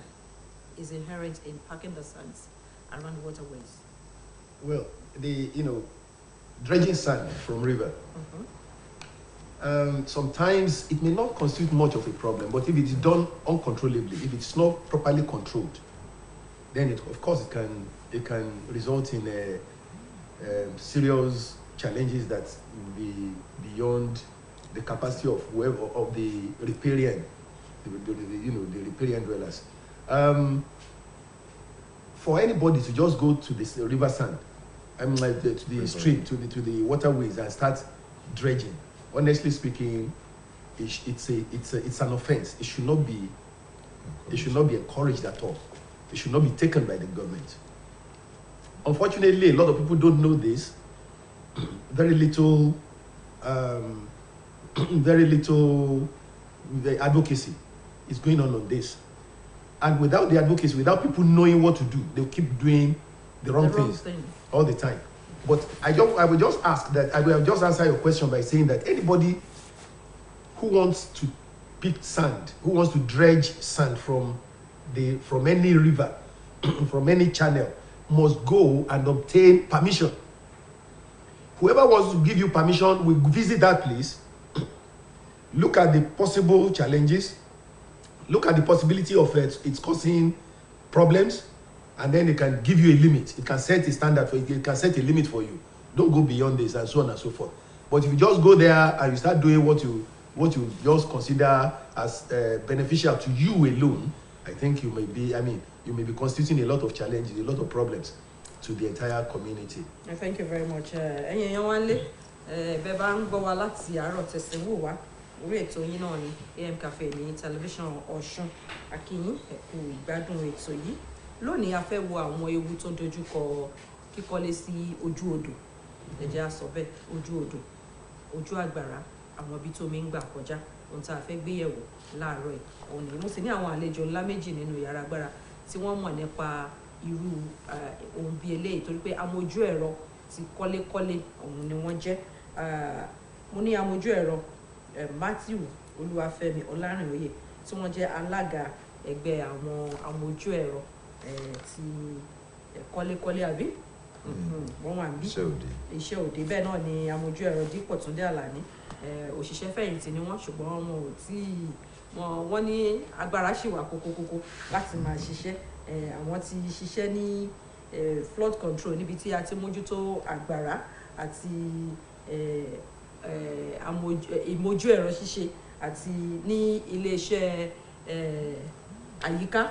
Speaker 7: is inherent in packing the sands around waterways?
Speaker 9: Well, dredging sand from river. Sometimes it may not constitute much of a problem, but if it is done uncontrollably, if it's not properly controlled, then of course it can result in serious challenges that will be beyond the capacity of whoever of the riparian, the riparian dwellers. For anybody to just go to this river sand, to the stream, to the waterways and start dredging, honestly speaking, it's an offense. It should not be encouraged at all. It should not be taken by the government. Unfortunately, a lot of people don't know this. Very little the advocacy is going on this. And without the advocacy, without people knowing what to do, they'll keep doing the wrong things all the time. But I will just answer your question by saying that anybody who wants to pick sand, who wants to dredge sand from any river, from any channel, must go and obtain permission. Whoever wants to give you permission will visit that place, look at the possible challenges, look at the possibility of it causing problems, and then it can give you a limit. It can set a standard for you. It can set a limit for you. Don't go beyond this, and so on and so forth. But if you just go there and you start doing what you just consider as beneficial to you alone, I think you may be constituting a lot of challenges, a lot of problems to the entire community.
Speaker 7: Thank you very much. Orí ètò yín náà ni AM Cafe ní tẹlifíṣàn Ọ̀ṣun akínyìn ẹ̀kú ìgbádùn ètò yìí. Lónìí a fẹ́ wo àwọn ewu tó dojúkọ kíkọ́lé sí ojú odò. Ẹ jẹ́ á sọ bẹ́ẹ̀, ojú odò, ojú àgbàrá, àwọn ibi tó mi ń gbà kọjá. Ohun tá a fẹ́ gbé yẹ̀wò láàárọ̀ yìí. Òun ni mo sì ní àwọn àlejò ńlá méjì nínú yàrá agbára tí wọ́n mọ̀ nípa irú ohun bí eléyìí torí pé amójú ẹ̀rọ ti kọ́lékọ́lé òun ni wọ́n jẹ́. Mo ní amójú ẹ̀rọ Matthew Olúwafẹ́mi Ọlárìnóyè tí wọ́n jẹ́ alága ẹgbẹ́ àwọn amójú ẹ̀rọ ti kọ́lékọ́lé àbí wọ́n wà níbí iṣẹ́ òde bẹ́ẹ̀ náà ni amójú ẹ̀rọ Dípọ̀ Túndé Àlàní òṣìṣẹ́ fẹ̀yìntì ni wọ́n ṣùgbọ́n wọn ò tí wọ́n ní agbára ṣì wà kókókókó láti máa ṣiṣẹ́ àwọn ti ṣiṣẹ́ ní flood control níbi tí a ti mójútó àgbàrá àti ìmójú ẹ̀rọ ṣíṣe àti ní iléeṣẹ́ àyíká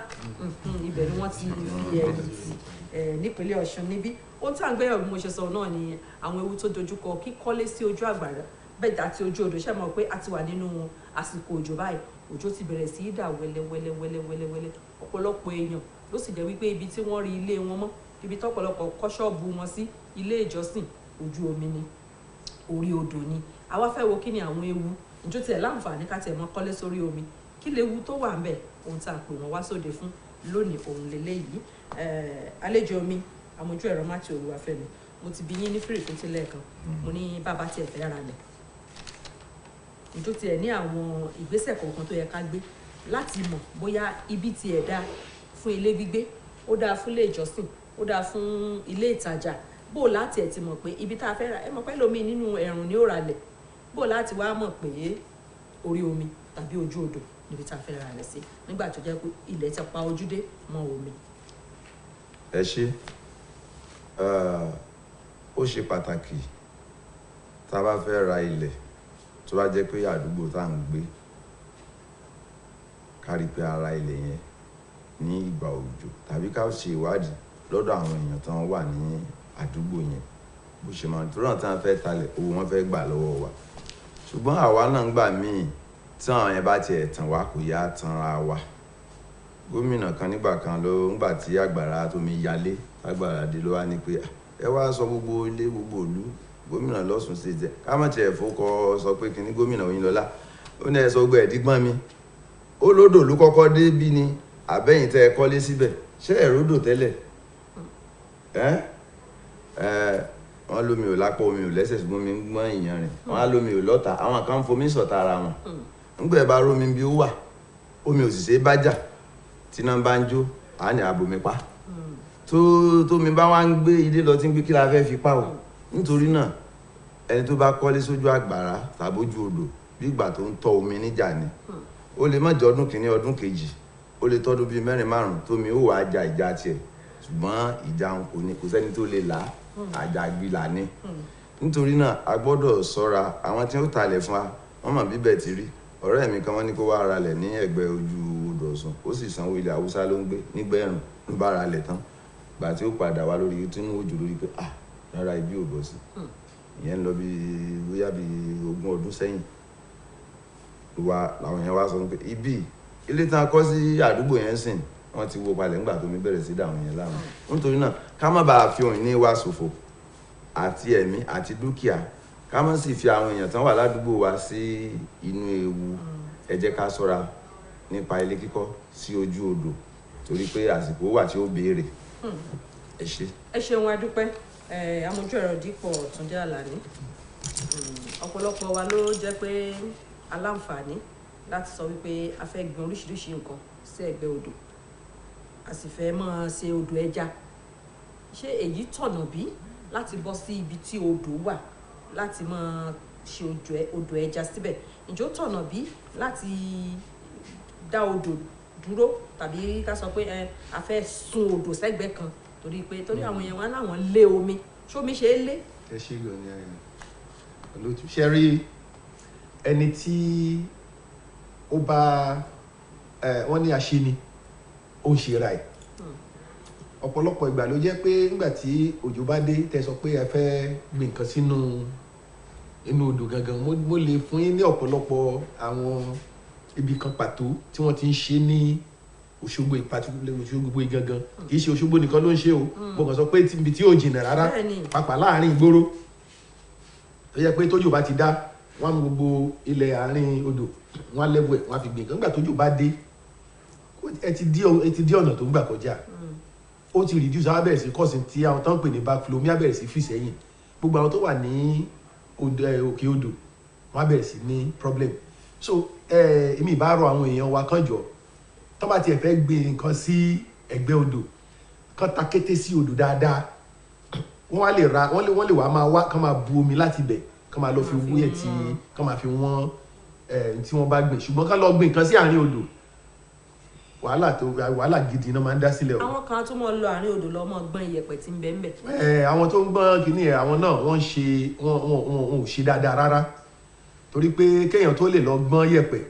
Speaker 7: ibẹ̀ ni wọ́n ti fi ẹ̀yìn nípínlẹ̀ Ọ̀ṣun níbí. Ohun tí à ń gbéyàwó bí mo ṣe sọ náà ni àwọn ewu tó dojúkọ kíkọ́lé sí ojú àgbàrá bẹ́ẹ̀ àti ojú odò ṣe mọ̀ pé a ti wà nínú àsìkò òjò báyìí. Òjò ti bẹ̀rẹ̀ sí í dà wẹ́lẹ́wẹ́lẹ́wẹ́lẹ́wẹ́lẹ́ ọ̀pọ̀lọpọ̀ èèyàn ló sì jẹ́ wípé ibi tí wọ́n rí ilé wọn mọ́ ibi tọ́pọ̀lọpọ̀ kọ́ ṣọ́ọ̀bù wọn sí ilé ìjọsìn ojú omi ni orí odò ni. Àwa fẹ́ wo kí ni àwọn ewu ìjọ tiẹ̀ láǹfààní ká tiẹ̀ mọ́ kọ́lé sórí omi kí lewu tó wà ńbẹ̀ ohun tá a pè wọ́n wá sóde fún lónìí òun lélẹ́yìí. Àlejò mi amójú ẹ̀rọ Matthew Olúwafẹ́mi mo ti bi yín ní fìrìfìtì lẹ́ẹ̀kan mo ní bàbá tiẹ̀ fẹ́ ra lẹ̀ ìjọ tiẹ̀ ní àwọn ìgbésẹ̀ kọ̀ọ̀kan tó yẹ ká gbé láti mọ̀ bóyá ibi tiẹ̀ dáa fún ilé gbígbé ó dáa fún ilé ìjọsìn ó dáa fún ilé ìtajà bó láti ẹ̀ ti mọ̀ pé ibi tá a fẹ́ ra ẹ mọ̀ pé lómi nínú ẹ̀rùn ni ó ra lẹ̀ bó láti wá mọ̀ pé orí omi tàbí ojú odò níbi tá a fẹ́ ra lẹ̀ sí nígbà tó jẹ́ pé ilẹ̀ ti pa ojúdé mọ́ omi.
Speaker 8: Ẹ ṣé ó ṣe pàtàkì tá a bá fẹ́ ra ilẹ̀ tó bá jẹ́ pé àdúgbò tá à ń gbé ká rí pé a ra ilẹ̀ yẹn ní ìgbà òjò tàbí ká ṣe ìwádìí lọ́dọ̀ àwọn èèyàn tí wọ́n wà ní àdúgbò yẹn bó ṣe máa tó náà tí wọ́n fẹ́ talẹ̀ owó wọn fẹ́ gbà lọ́wọ́ wa ṣùgbọ́n àwa náà ń gbà míì tí àwọn yẹn bá tiẹ̀ tàn wá kò yá tanra wa. Gómìnà kan nígbà kan ló ńgbà tí àgbàrá tómi yalé àgbàrá dé ló wá ní pé ẹ wá sọ gbogbo ilé gbogbo ìlú gómìnà lọ́sùn sí jẹ ká má tiẹ̀ fọkọ sọ pé kíní gómìnà Oyinlọ́lá ó ní ẹ sọ gbọ́ ẹ̀dígbọ́n mi ó lódò ló kọ́kọ́ dé bí ni àbẹ́yìn tẹ́ ẹ kọ́lé síbẹ̀ ṣé ẹ̀ ródò tẹ́lẹ̀ wọ́n lómi ò lápò omi ò lẹ́sẹ̀ ṣùgbọ́n mi ń gbọ́n ìyàn rẹ̀ wọ́n á lómi ò lọ́ta àwọn kan ń fomi sọ̀tà ara wọn nígbà ẹ bá rómi bí ó wà omi ò sì ṣe é bá jà tí náà bá ń jó àá ní abomi pa tómi bá wá ń gbé ilé lọ tí ń gbé kí la fẹ́ fi pa o nítorí náà ẹni tó bá kọ́lé sójú àgbàrá tàbójú odò bí ìgbà tó ń tọ́ omi níjà ni ó lè má jẹ́ ọdún kìíní ọdún kejì ó lè tọ́dún bíi 4-5 tómi ó wàá ja ìjà tiẹ̀ ṣùgbọ́n ìjà kò sẹ́ni tó lè là á àjàgbìlà ni nítorí náà a gbọ́dọ̀ ṣọ́ra àwọn tí ó talẹ̀ fún wa wọ́n mọ̀ bíbẹ̀ ti rí ọ̀rẹ́ mi kan wọ́n ní kó wá ra lẹ̀ ní ẹ̀gbẹ́ ojú odò Ọ̀ṣun ó sì sanwó ilẹ̀ Haúsá ló ń gbé nígbẹ̀rún ló bá ra lẹ̀ tán gbà tí ó padà wá lórí tí ń wòjò lórí pé rárá ibi ò bọ̀ sí ìyẹn lọ bí bóyá bí 20 ọdún sẹ́yìn làwọn yẹn wá sọ pé ibi ilé tán kọ́ sí àdúgbò yẹn sìn wọ́n ti wó palẹ̀ ńgbà tó mi bẹ̀rẹ̀ sí dàwọn yẹn láwọn nítorí náà ká má bàa fi òun ní wá ṣòfò àti ẹ̀mí àti dúkìá ká má sì fi àwọn èèyàn tán wà ládùúgbò wa sí inú ewu ẹ jẹ́ ká ṣọ́ra nípa ilé kíkọ́ sí ojú odò torí pé àsìkò wà tí ó béèrè ẹ ṣé.
Speaker 7: ẹ ṣeun adúpẹ́ amójú ẹ̀rọ dípò Túndé Àlàní ọ̀pọ̀lọpọ̀ wa ló jẹ́ pé aláǹfààní láti sọ wípé a fẹ́ gbin oríṣiríṣi nǹkan sí ẹ̀gbẹ́ odò a sì fẹ́ máa ṣe odò ẹja ṣé èyí tọ̀nà bí láti bọ́ sí ibi tí odò wà láti máa ṣe odò ẹja síbẹ̀ ǹjẹ́ ó tọ̀nà bí láti dá odò dúró tàbí ká sọ pé a fẹ́ sun odò sẹ́gbẹ́ kan torí àwọn èèyàn wa láwọn lé omi ṣómi ṣe é lé.
Speaker 9: ẹ ṣe lò ní olóòtú ṣe rí ẹni tí ó bá wọ́n ní aṣeni ó ń ṣe ra ẹ̀ ọ̀pọ̀lọpọ̀ ìgbà ló jẹ́ pé nígbà tí òjò bá dé tẹ́ sọ pé ẹ fẹ́ gbin nǹkan sínú inú odò gangan mo lè fún yín ní ọ̀pọ̀lọpọ̀ àwọn ibi kan pàtó tí wọ́n ti ń ṣe ní Òṣogbo Òṣogbo gangan kì í ṣe Òṣogbo nìkan ló ń ṣe o mo kàn sọ pé ibi tí ò jìnnà rárá pàápàá láàrin ìgboro tó yẹ pé tójò bá ti dá wọ́n mú gbogbo ilẹ̀ àárín odò wọ́n á lẹ́bù ẹ̀ wọ́n á fi gbìn kan nígbà tójò bá dé ẹ ti dí ọ̀nà tó ń gbà kọjá ó ti reduce á bẹ̀rẹ̀ sí kọ́sìn tí àwọn tó ń pè ní backflow mi á bẹ̀rẹ̀ sí fì sẹ́yìn gbogbo àwọn tó wà ní òkè odò wọ́n á bẹ̀rẹ̀ sí ní problem so èmi ìbá rọ àwọn èèyàn wa kàn jọ tó bá tiẹ̀ fẹ́ gbé nǹkan sí ẹ̀gbẹ́ odò kán ta kété sí odò dáadáa wọ́n lè wá máa wá kán máa bu omi láti bẹ̀ kán máa lọ fi wúyẹ̀ tí kán máa fi wọ́n tí wọ́n bá gbìn ṣùgbọ́n kán lọ gbìn nǹkan sí àárín odò wàhálà gidi náà máa ń dá sílẹ̀ o.
Speaker 7: àwọn kan tó mọ lọ àárín odò lọ mọ gbọ́n iyẹ̀pẹ̀ tí ń bẹ ń bẹ.
Speaker 9: àwọn tó ń gbọ́n kínní ẹ̀ àwọn náà wọ́n ò ṣe dáadáa rárá torí pé kéèyàn tó lè lọ gbọ́n iyẹ̀pẹ̀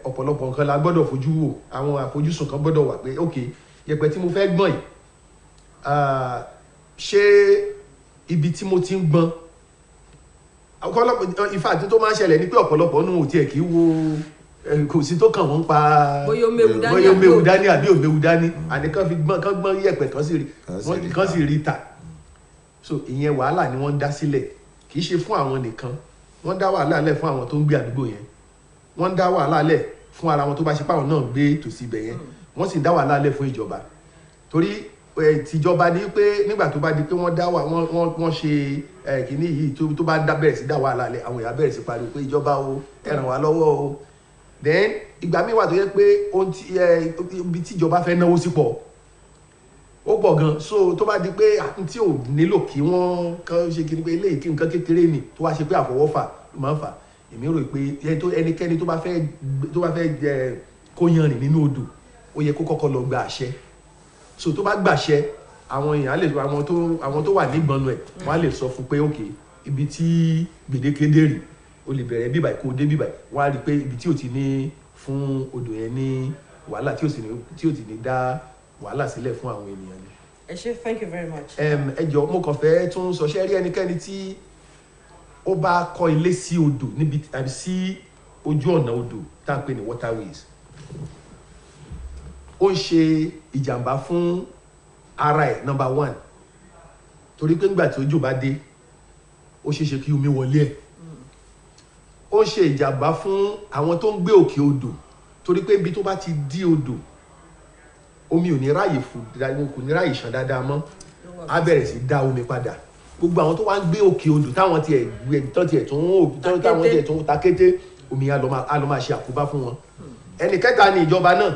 Speaker 9: ọ̀pọ̀lọpọ̀ nǹkan la gbọ́dọ̀ fojú wò àwọn àfojúsùn kan gbọ́dọ̀ wà pé ok iyẹ̀pẹ̀ tí mo fẹ́ gbọ́n yìí ṣé ibi tí mo ti ń gbọ́n ọ̀pọ̀lọpọ̀ ìfà àti tó máa ń ṣẹlẹ̀ ní pé ọ̀pọ̀lọpọ̀ nù ò tiẹ̀ kì í wo kò sí tó kàn wọ́n pa bóyá ó méwu dání àbí ò méwu dání àní kan fi gbọ́n kan gbọ́n iyẹ̀pẹ̀ kan sì rí ta so ìyẹn wàhálà ni wọ́n ń dá sílẹ̀ kì í ṣe fún àwọn nìkan wọ́n dá wàhálà lẹ̀ fún àwọn tó ń gbé àdúgbò yẹn wọ́n dá wàhálà lẹ̀ fún ara wọn tó bá ṣe páwọn náà gbé tòsí ibẹ̀ yẹn wọ́n sì dá wàhálà lẹ̀ fún ìjọba torí tìjọba ní pé nígbà tó bá di pé wọ́n dá wọ́n ṣe kínní yìí tó bá bẹ̀rẹ̀ sí dá wàhálà lẹ̀ àwọn èèyàn bẹ̀rẹ̀ sí pariwo pé ìjọba o ẹ ràn wá lọ́wọ́ o then ìgbà míì wà tó yẹ pé ibi tíjọba fẹ́ náwó sí pọ̀ ó pọ̀ gan so tó bá di pé tí ò nílò kí wọ́n kàn ṣe kí ni pé eléyìí kí nǹkan kékeré ni tó wá ṣe pé àfọwọ́fà ló máa ń fà èmi rò pé ẹnikẹ́ni tó bá fẹ́ kó yanrìn nínú odò ó yẹ kó kọ́kọ́ lọ gba àṣẹ so tó bá gbàṣẹ àwọn èèyàn àwọn tó wà nígbọnú ẹ̀ wọ́n á lè sọ fún pé ok ibi tí gbèdéke dé rì o lè bẹ̀rẹ̀ bíbáyìí kó o dé bíbáyìí wọ́n á rí i pé ibi tí o ti ní fún odò yẹn ní wàhálà tí o ti ní dá wàhálà sílẹ̀ fún àwọn ènìyàn ni.
Speaker 7: ẹ ṣé thank you very much.
Speaker 9: ẹ jọ̀ọ́ mo kàn fẹ́ tún sọ ṣé rí ẹnikẹ́ni tí ó bá kọ́ ilé sí odò níbi tàbí sí ojú ọ̀nà odò tá à ń pè ní waterways ó ń ṣe ìjàmbá fún ara ẹ̀ number one torí pé nígbà tí òjò bá dé ó ṣeé ṣe kí omi wọlé ẹ̀ ó ń ṣe ìjàmbá fún àwọn tó ń gbé òkè odò torí pé ibi tó bá ti dí odò omi ò ní ráyè kò ní ráyè ṣàn dáadáa mọ́ á bẹ̀rẹ̀ sí dá omi padà gbogbo àwọn tó wá ń gbé òkè odò táwọn tiẹ̀ tún ta kété omi á lọ máa ṣe àkóbá fún wọn ẹnì kẹta ni ìjọba náà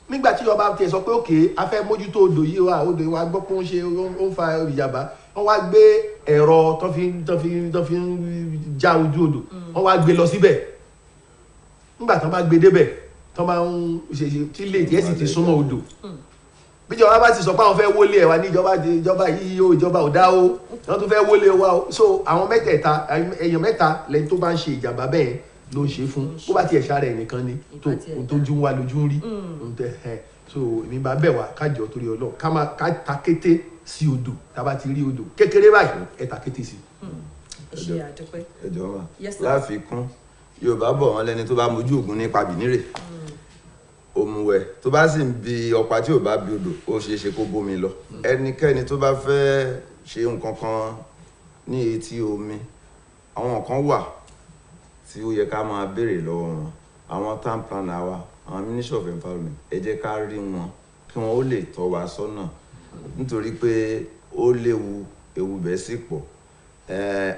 Speaker 9: nígbà tí ìjọba tiẹ̀ sọ pé òkè a fẹ́ mójútó odò yìí wa gbọ́ pé ó ń fa ìjàmbá wọ́n wá gbé ẹ̀rọ tó fi ń já ojú odò wọ́n wá gbé lọ síbẹ̀ nígbà tó bá gbé débẹ̀ tó bá ń ṣe tí lè díẹ̀ sì ti súnmọ́ odò bí ìjọba bá ti sọ pé àwọn fẹ́ wọlé ẹ̀ wá ní ìjọba yìí o ìjọba ò dá o wọ́n tún fẹ́ wọlé wa o so àwọn mẹ́tẹ̀ẹ̀ta èèyàn mẹ́ta lẹ́yìn tó bá ń ṣe ìjàmbá bẹ́ẹ̀ ló ń ṣe fún bó bá tiẹ̀ ṣára ẹ̀ nìkan ni tó jú wa lójú ń rí so èmi bá bẹ̀ wá kájọ torí Ọlọ́run ká ta kété sí odò tá a bá ti rí odò kékeré báyìí ẹ ta kété sí.
Speaker 8: ẹjọ mà láfikún Yorùbá bọ̀ wọ́n lẹ́ni tó bá mojú ògùn nípa bìnírè òmùwẹ̀ tó bá sì ń bi ọ̀pá tí ò bá bi odò ó ṣeé ṣe kó bómi lọ ẹnikẹ́ni tó bá fẹ́ ṣe nǹkan kan ní etí omi àwọn kan wà tí ó yẹ ká máa béèrè lọ́wọ́ wọn àwọn town planner wa àwọn ministry of environment ẹ jẹ́ ká rí wọn kí wọn ó lè tọ́ wa sọ́nà nítorí pé ó léwu ewu bẹ́ẹ̀ sì pọ̀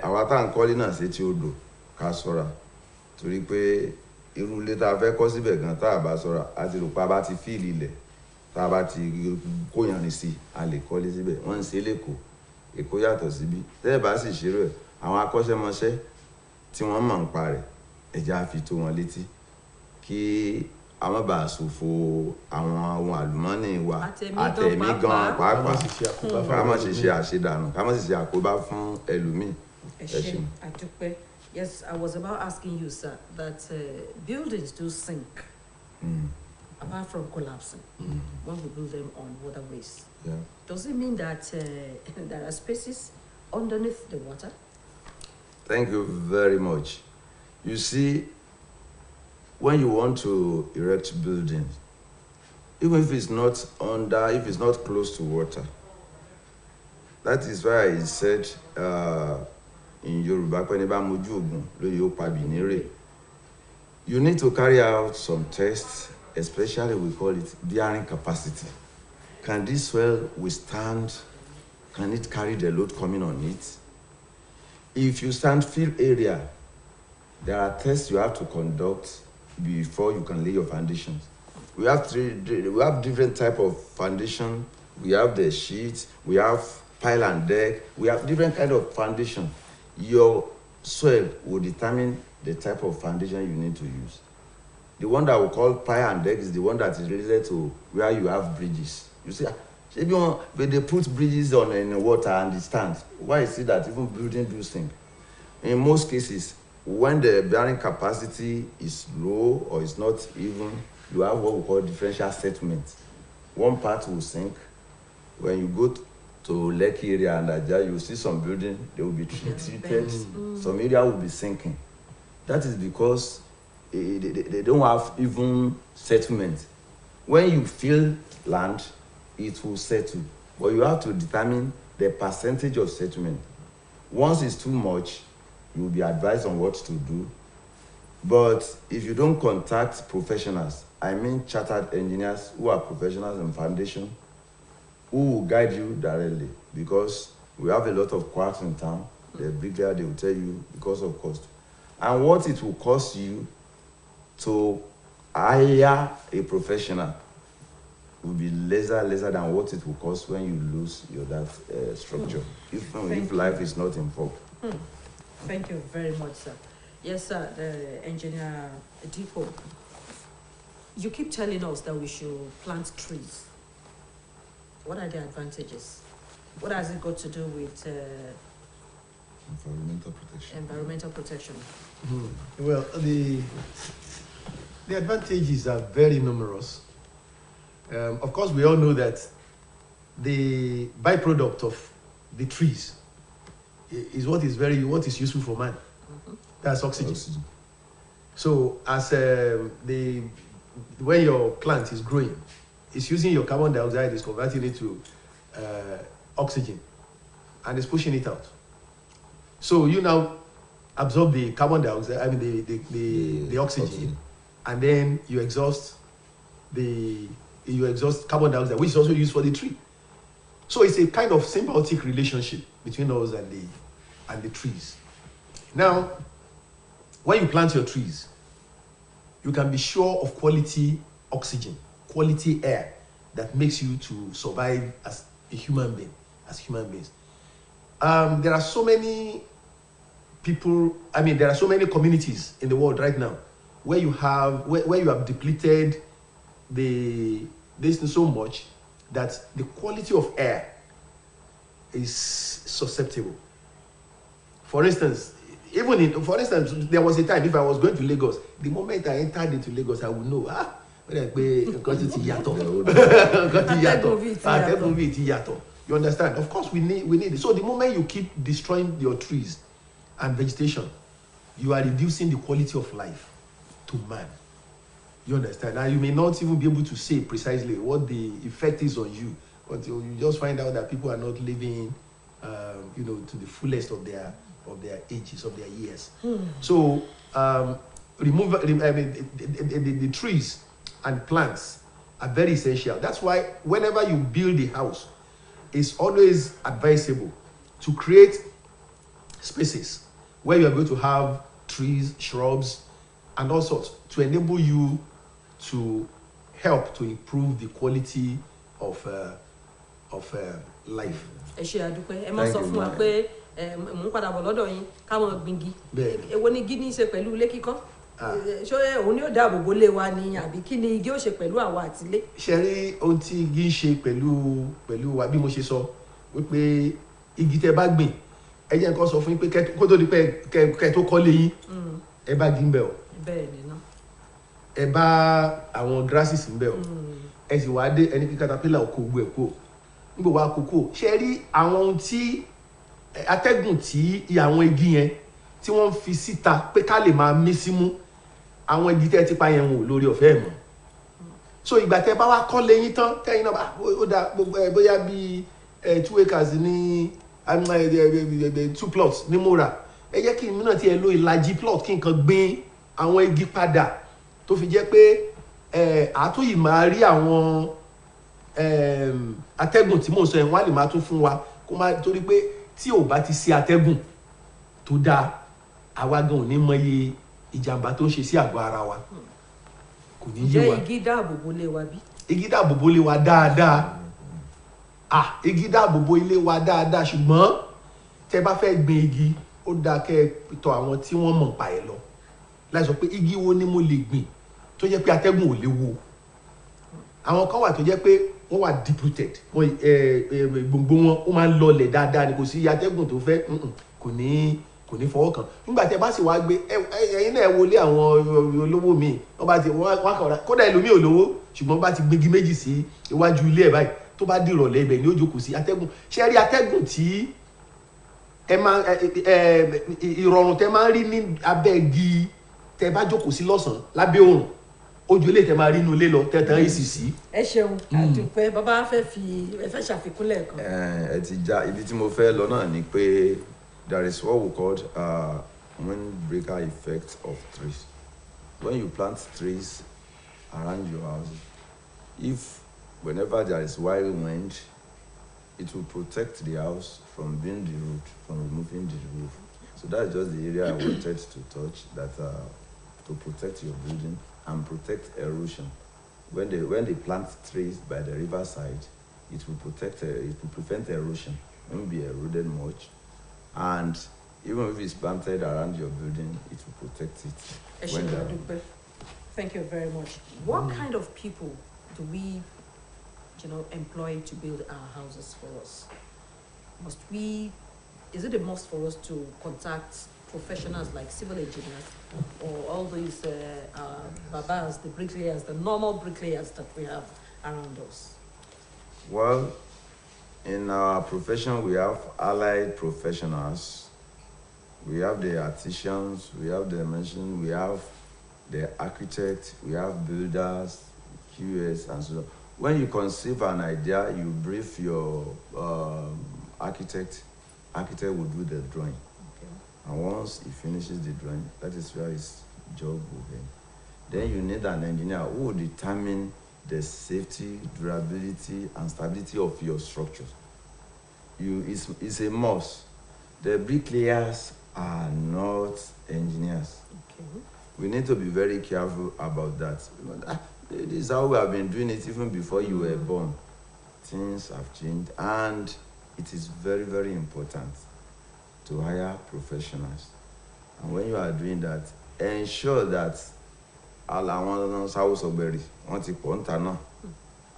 Speaker 8: àwa tá à ń kọ́lé náà sí ti odò ká ṣọ́ra torí pé irú ilé tá a fẹ́ kọ́ síbẹ̀ gan tá a bá ṣọ́ra a ti rò pé a bá ti fíìlì ilẹ̀ tá a bá ti kóyàn ní sí a lè kọ́lé síbẹ̀ wọ́n ń ṣe lẹ́kọ̀ọ́ Èkó yàtọ̀ síbí tẹ́ ẹ bá sì ṣerú ẹ̀ àwọn akọ́ṣẹ́mọṣẹ́ tí wọ́n mọ̀ ń pa rẹ̀ ẹ̀já fi tó wọn létí kí a má bàa ṣòfò àwọn ohun àlùmọ́ọ́nì wa àtẹ̀mí gan pàápàá ká má ṣe ṣe àṣedànù ká má sì ṣe àkóbá fún ẹlòmíì.
Speaker 7: ẹ ṣé àdúpẹ́. Yes, I was about asking you, sir, that buildings do sink apart from collapsing when we build them on waterways.
Speaker 8: Yeah.
Speaker 7: Does it mean that there are spaces underneath the water?
Speaker 8: Thank you very much. You see, when you want to erect buildings, even if it's not close to water, that is why I said in Yoruba, you need to carry out some tests, especially we call it bearing capacity. Can this soil withstand, can it carry the load coming on it? If you sandfill area, there are tests you have to conduct before you can lay your foundations. We have different type of foundation. We have the sheet, we have pile and deck, we have different kind of foundation. Your soil will determine the type of foundation you need to use. The one that we call pile and deck is the one that is related to where you have bridges. You see, when they put bridges on in the water and the stands, why is it that even building do sink? In most cases, when the bearing capacity is low or is not even, you have what we call differential settlement. One part will sink. When you go to Lekki area and Ajah, you see some building, they will be treated. Some area will be sinking. That is because they don't have even settlement. When you fill land, it will settle. But you have to determine the percentage of settlement. Once it's too much, you will be advised on what to do. But if you don't contact professionals, I mean chartered engineers who are professionals in foundation, who will guide you directly, because we have a lot of quacks in town. The bricklayer, they will tell you because of cost. And what it will cost you to hire a professional will be lesser than what it will cost when you lose that structure, if life is not involved.
Speaker 7: Thank you very much, sir. Yes, sir, the engineer Depot, you keep telling us that we should plant trees. What are the advantages? What has it got to do with environmental protection?
Speaker 9: Well, the advantages are very numerous. Of course, we all know that the byproduct of the trees is what is useful for man. That's oxygen. So as when your plant is growing, it's using your carbon dioxide, is converting it to oxygen, and it's pushing it out. So you now absorb the carbon dioxide, I mean the oxygen, and then you exhaust carbon dioxide, which is also used for the tree. So it's a kind of symbiotic relationship between us and the trees. Now, when you plant your trees, you can be sure of quality oxygen, quality air that makes you to survive as a human being, as human beings. There are so many people, there are so many communities in the world right now where you have depleted this so much that the quality of air is susceptible. For instance, there was a time if I was going to Lagos, the moment I entered into Lagos, I would know, you understand? Of course, we need it. So the moment you keep destroying your trees and vegetation, you are reducing the quality of life to man. You understand? Now you may not even be able to say precisely what the effect is on you until you just find out that people are not living, to the fullest of their ages, of their years. So the trees and plants are very essential. That's why whenever you build a house, it's always advisable to create spaces where you are going to have trees, shrubs, and all sorts to enable you to help to improve the quality of life.
Speaker 7: Ẹ ṣé àdúpẹ́. Ẹ má sọ fún wa pé mò ń padà bọ̀ lọ́dọ̀ yín káwọn gbingi. Èwo ni igi ní í ṣe pẹ̀lú ilé kíkọ́? Ṣé òun ni ó dáàbò bo ilé wa ni àbí kí ni igi ó ṣe pẹ̀lú àwa àti ilé?
Speaker 9: Ṣé rí ohun tí igi ń ṣe pẹ̀lú wa bí mo ṣe sọ wípé igi tẹ́ bá gbìn, ẹ jẹ́ nǹkan sọ fún yín pé kó tó di pé kẹ́ tó kọ́lé yín, ẹ bá igi ń bẹ̀ o.
Speaker 7: Bẹ́ẹ̀ ni ná.
Speaker 9: Ẹ bá àwọn grasses ń bẹ̀ o. Ẹ sì wá dé ẹni kí caterpillar ò kó gbogbo ẹ̀ kó. Nígbà wá kókó, ṣé rí àwọn ohun tí atẹ́gùn tí àwọn igi yẹn tí wọ́n fi síta pé ká lè máa mí símú, àwọn igi tẹ́ ti pa yẹn wò lórí ọ̀fẹ́ mọ́. So ìgbà tẹ́ bá wá kọ́lé yín tán, tẹ́yìn náà ó dá bóyá bí 2 acres ní 2 plots ní mo rà, ẹ jẹ́ kí èmi náà tiẹ̀ lo ìlàjì plot kí n kan gbin àwọn igi padà tó fi jẹ́ pé àtúnyì máa rí àwọn atẹ́gùn tí mò ń sọ yẹn wọ́n á lè máa tún fún wa kó má torí pé tí ò bá ti sí atẹ́gùn tó dáa, àwa gan ò ní mọye ìjàmbá tó ń ṣe sí àgọ́ ara wa. Kò ní yé wa.
Speaker 7: Ǹjẹ́ igi dáàbò bo ilé wa bí?
Speaker 9: Igi dáàbò bo ilé wa dáadáa. Igi dáàbò bo ilé wa dáadáa, ṣùgbọ́n tẹ́ bá fẹ́ gbin igi, ó dáa kẹ́ tọ̀ àwọn tí wọ́n mọ̀ pa ẹ̀ lọ. Láì sọ pé igi wo ni mo lè gbìn tó jẹ́ pé atẹ́gùn ò lè wo. Àwọn kan wà tó jẹ́ pé wọ́n wà deep rooted, gbòǹgbò wọn ó máa ń lọlẹ̀ dáadáa ni kò sí atẹ́gùn tó fẹ́ kò ní fọwọ́ kàn. Nígbà tí ẹ bá sì wá gbé ẹ̀yin náà wọlé àwọn olówó míì, wọ́n kàn kódà ẹlòmíì olówó ṣùgbọ́n bá ti gbégi méjì sí iwájú ilé ẹ̀ báyìí tó bá dìrọ̀lẹ́ ibẹ̀ ni ó jókòó sí atẹ́gùn. Ṣé rí atẹ́gùn tí ìrọ̀rùn tẹ máa ń rí ní abẹ́ igi tẹ bá jókòó sí lọ́sàn-án lábẹ́ òrùn, ojú ilé tẹ máa rí inú ilé lọ tẹ̀tàn ACC.
Speaker 7: Ẹ ṣeun àdúpẹ́. Bàbá fẹ́ ṣàfikún lẹ́ẹ̀kan.
Speaker 8: Ẹ ti já ibi tí mo fẹ́ lọ náà ni pé there is what we call windbreaker effect of trees. When you plant trees around your house, whenever there is wild wind, it will protect the house from being the root, from removing the roof. So that's just the area I wanted to touch, that to protect your building and protect erosion. When they plant trees by the riverside, it will prevent erosion. It won't be eroded much, and even if it's planted around your building, it will protect it.
Speaker 7: Thank you very much. What kind of people do we, employ to build our houses for us? Is it a must for us to contact professionals like civil engineers or all these babas, the bricklayers, the normal bricklayers that we have around us?
Speaker 8: Well, in our profession, we have allied professionals. We have the artisans, we have the dimension, we have the architect, we have builders, QS, and so on. When you conceive an idea, you brief your architect. Architect will do the drawing. And once he finishes the drawing, that is where his job will end. Then you need an engineer who will determine the safety, durability, and stability of your structures. It's a must. The bricklayers are not engineers.
Speaker 7: Okay.
Speaker 8: We need to be very careful about that. This is how we have been doing it even before you were born. Things have changed, and it is very, very important to hire professionals. And when you are doing that, ensure that àwọn sáwọ́ sọ̀gbẹ̀rì wọ́n ti pọ̀ ń ta náà.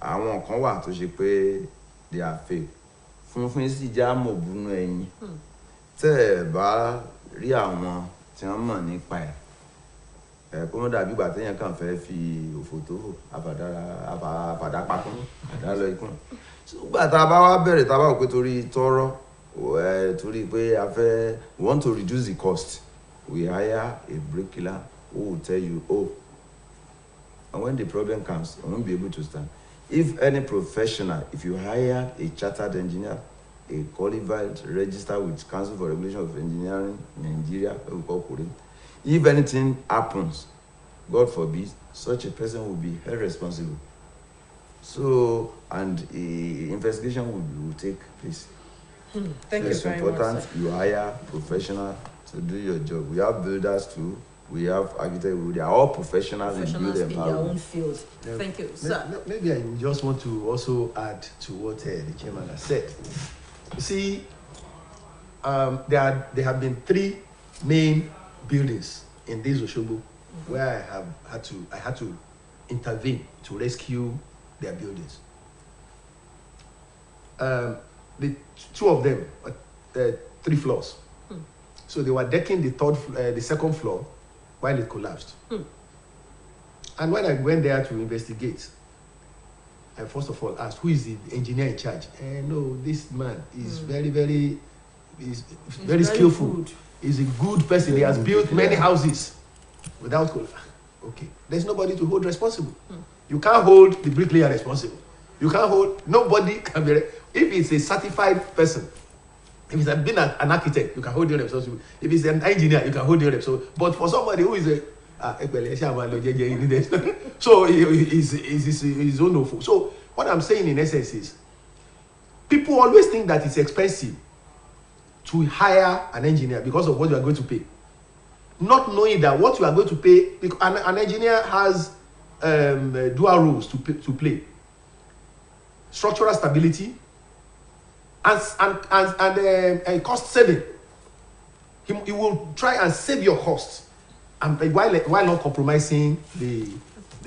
Speaker 8: Àwọn kan wà tó ṣe pé they are fake. Funfun sì já mọ̀ búnú ẹyin. Tẹ́ ẹ̀ bá rí àwọn tí wọ́n mọ̀ nípa ẹ̀, kó mọ́ dàbí ìgbà téèyàn kàn fẹ́ fi òfò tó fò àfàdá pakún àdá lọ ikún. Nígbà tá a bá wá bẹ̀rẹ̀ tá a bá wò pé torí tọ́rọ́ torí pé we want to reduce the cost, we hire a bricklayer who will tell you, oh, and when the problem comes, I won't be able to stand. If any professional, if you hire a chartered engineer, a qualified, registered with Council for Regulation of Engineering Nigeria, if anything happens, God forbid, such a person will be held responsible. So, and the investigation will take place.
Speaker 7: Thank you very much.
Speaker 8: It's important you hire professionals to do your job. We have builders too. We have architects. They are all professionals in
Speaker 7: their own field. Yeah. Thank you, sir.
Speaker 9: Maybe I just want to also add to what the chairman has said. You see, there have been 3 main buildings in this Osogbo where I had to intervene to rescue their buildings. The 2 of them, 3 floors. So they were decking the 2nd floor while it collapsed. And when I went there to investigate, I first of all asked, who is the engineer in charge? No, this man is very skillful. Good. He's a good person. He has built many houses without collapse. Okay, there's nobody to hold responsible. You can't hold the bricklayer responsible. You can't hold, nobody can be, if it's a certified person, if it's been an architect, you can hold him responsible. If it's an engineer, you can hold him responsible. But for somebody who is so he's his own awful. So what I'm saying in essence is, people always think that it's expensive to hire an engineer because of what you are going to pay, not knowing that what you are going to pay, because an engineer has dual roles to play: structural stability and cost saving. He will try and save your costs, and while not compromising the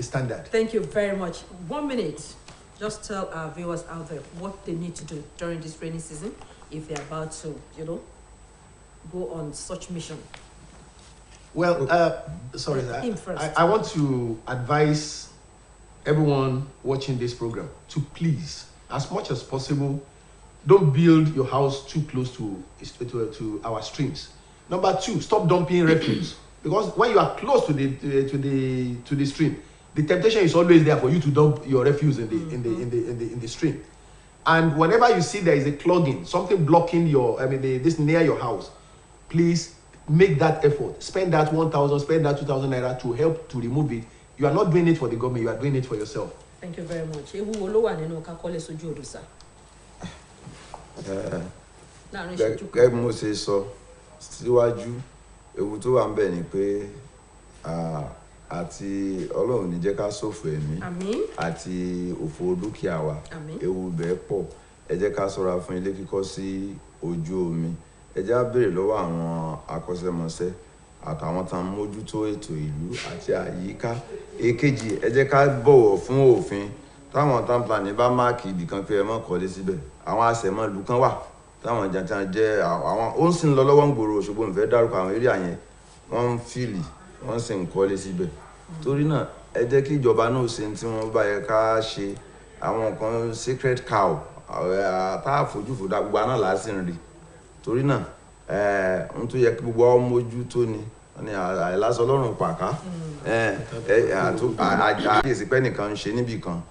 Speaker 9: standard.
Speaker 7: Thank you very much. 1 minute. Just tell our viewers out there what they need to do during this rainy season if they're about to, go on such mission.
Speaker 9: Well, sorry, I want to advise everyone watching this program to please, as much as possible, don't build your house too close to our streams. Number 2, stop dumping refuse, because when you are close to the stream, the temptation is always there for you to dump your refuse in the stream. And whenever you see there is a clogging, something blocking this near your house, please make that effort. Spend that 1,000, spend that 2,000 naira to help to remove it. You are not doing it for the government, you are doing it for yourself.
Speaker 7: Thank you very much.
Speaker 8: Gẹ́gẹ́ mo ṣe sọ síwájú, ewu tó wà ń bẹ̀ ni pé àti Ọlọ́run ní jẹ́ ká ṣòfò ẹ̀mí àti òfò dúkìá wa, ewu bẹ́ẹ̀ pọ̀. Ẹ jẹ́ ká ṣọ́ra fún ilé kíkọ́ sí ojú omi. Ẹ jẹ́ á béèrè lọ́wọ́ àwọn akọ́ṣẹ́mọṣẹ́ àtàwọn tá ń mójútó ètò ìlú àti àyíká. Èkejì, ẹ jẹ́ ká bọ̀wọ̀ fún òfin. Táwọn town planning bá máàkì ibì kan pé ẹ má kọ́lé síbẹ̀, àwọn àṣẹmọ́lù kan wà táwọn jàǹtàn jẹ́ àwọn ó ń sìn lọ lọ́wọ́ ń gbòòrò Òṣogbo, ń fẹ́ dárúkọ àwọn eré àyẹn, wọ́n ń fìlì, wọ́n sì ń kọ́lé síbẹ̀. Torí náà ẹ jẹ́ kí ìjọba náà ṣe tí wọ́n bá yẹ ká ṣe. Àwọn nǹkan sacred cow tá a fojú fò dá gbogbo náà là á sì ń rí. Torí náà ohun tó yẹ kí gbogbo ọmọ mójútó ni ní àìlásọ ọlọ́run pàká àkíyèsí pé nìkan ń ṣe níbì kan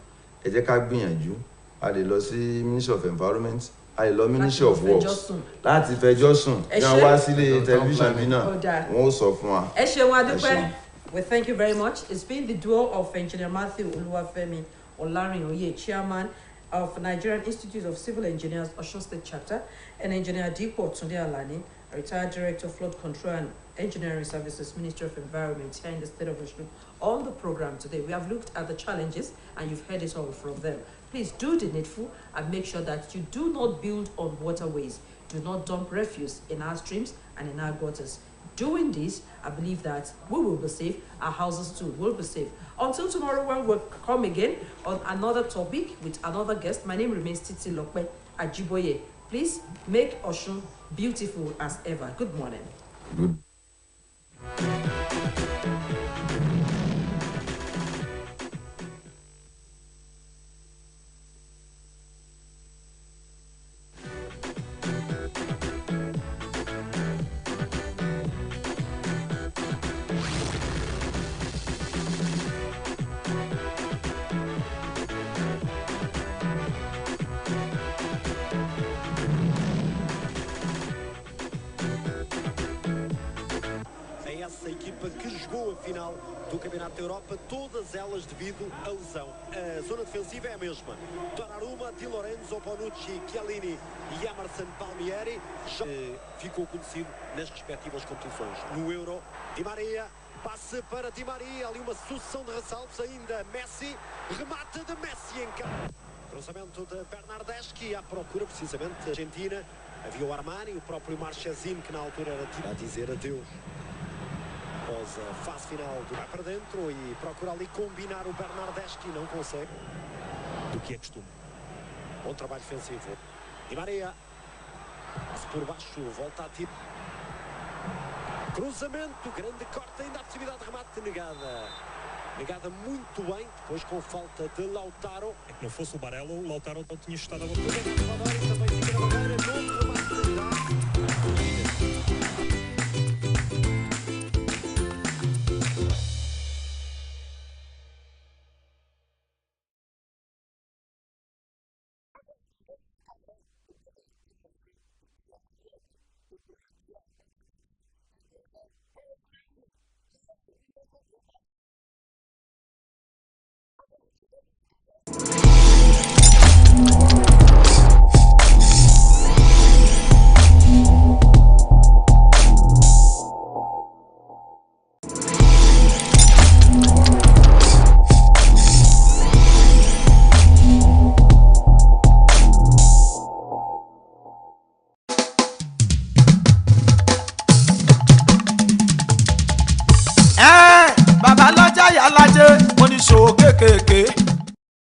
Speaker 8: ẹ jẹ́ ká gbìyànjú a lè lọ sí Ministry of Environment a lè lọ Ministry of Works láti fẹjọ́ sùn ní wọ́n wá sílé tẹlifíṣàn bí náà wọ́n ó sọ fún wa.
Speaker 7: ẹ ṣeun adúpẹ́. We thank you very much. It's been the duo of Engineer Matthew Oluwafemi Olarin-Oye, Chairman of Nigerian Institute of Civil Engineers, Osun State Chapter, and Engineer Dipo Tunde Alani, Retired Director of Flood Control and Engineering Services, Ministry of Environment here in the state of Osun. On the program today, we have looked at the challenges and you've heard it all from them. Please do the needful and make sure that you do not build on waterways. Do not dump refuse in our streams and in our gutters. Doing this, I believe that we will be safe, our houses too will be safe. Until tomorrow when we'll come again on another topic with another guest, my name remains Titi Lokpe Ajiboye. Please make Osun beautiful as ever. Good morning.
Speaker 8: Good.
Speaker 10: Essa equipa que jogou a final do Campeonato da Europa, todas elas devido à lesão. A zona defensiva é a mesma. Donnarumma, Di Lorenzo, Bonucci, Chiellini e Emerson Palmieri já ficou conhecido nas respectivas competições. No Euro, Di Maria, passe para Di Maria, ali uma sucessão de ressaltos ainda. Messi, remate de Messi em campo. Cruzamento de Bernardeschi à procura precisamente da Argentina. Havia o Armani, o próprio Marchesino, que na altura era a dizer adeus. Após a fase final, vai para dentro e procura ali combinar o Bernardeschi, não consegue. Do que é costume. Bom trabalho defensivo. Di Maria. Passe por baixo, volta a tiro. Cruzamento, grande corte, ainda a possibilidade de remate negada. Negada muito bem, depois com falta de Lautaro.
Speaker 11: É que não fosse o Barella, o Lautaro não tinha estado a bater.
Speaker 10: Também fica na barreira, novo remate negado.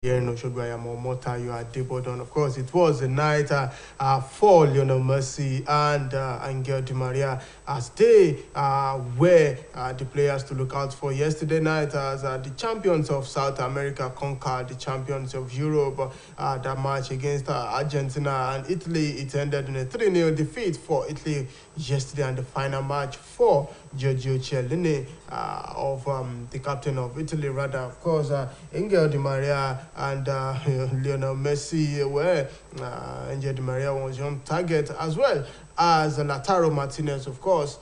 Speaker 12: Here in Oshogbo, I am Omota, you are Debodon. Of course, it was a night for Lionel Messi and Angel Di Maria as they were the players to look out for yesterday night as the champions of South America conquered the champions of Europe. That match against Argentina and Italy, it ended in a 3-0 defeat for Italy yesterday, and the final match for Giorgio Chiellini of the captain of Italy, rather. Of course, Angel Di Maria and Lionel Messi were Angel Di Maria was on target, as well as Lautaro Martinez, of course.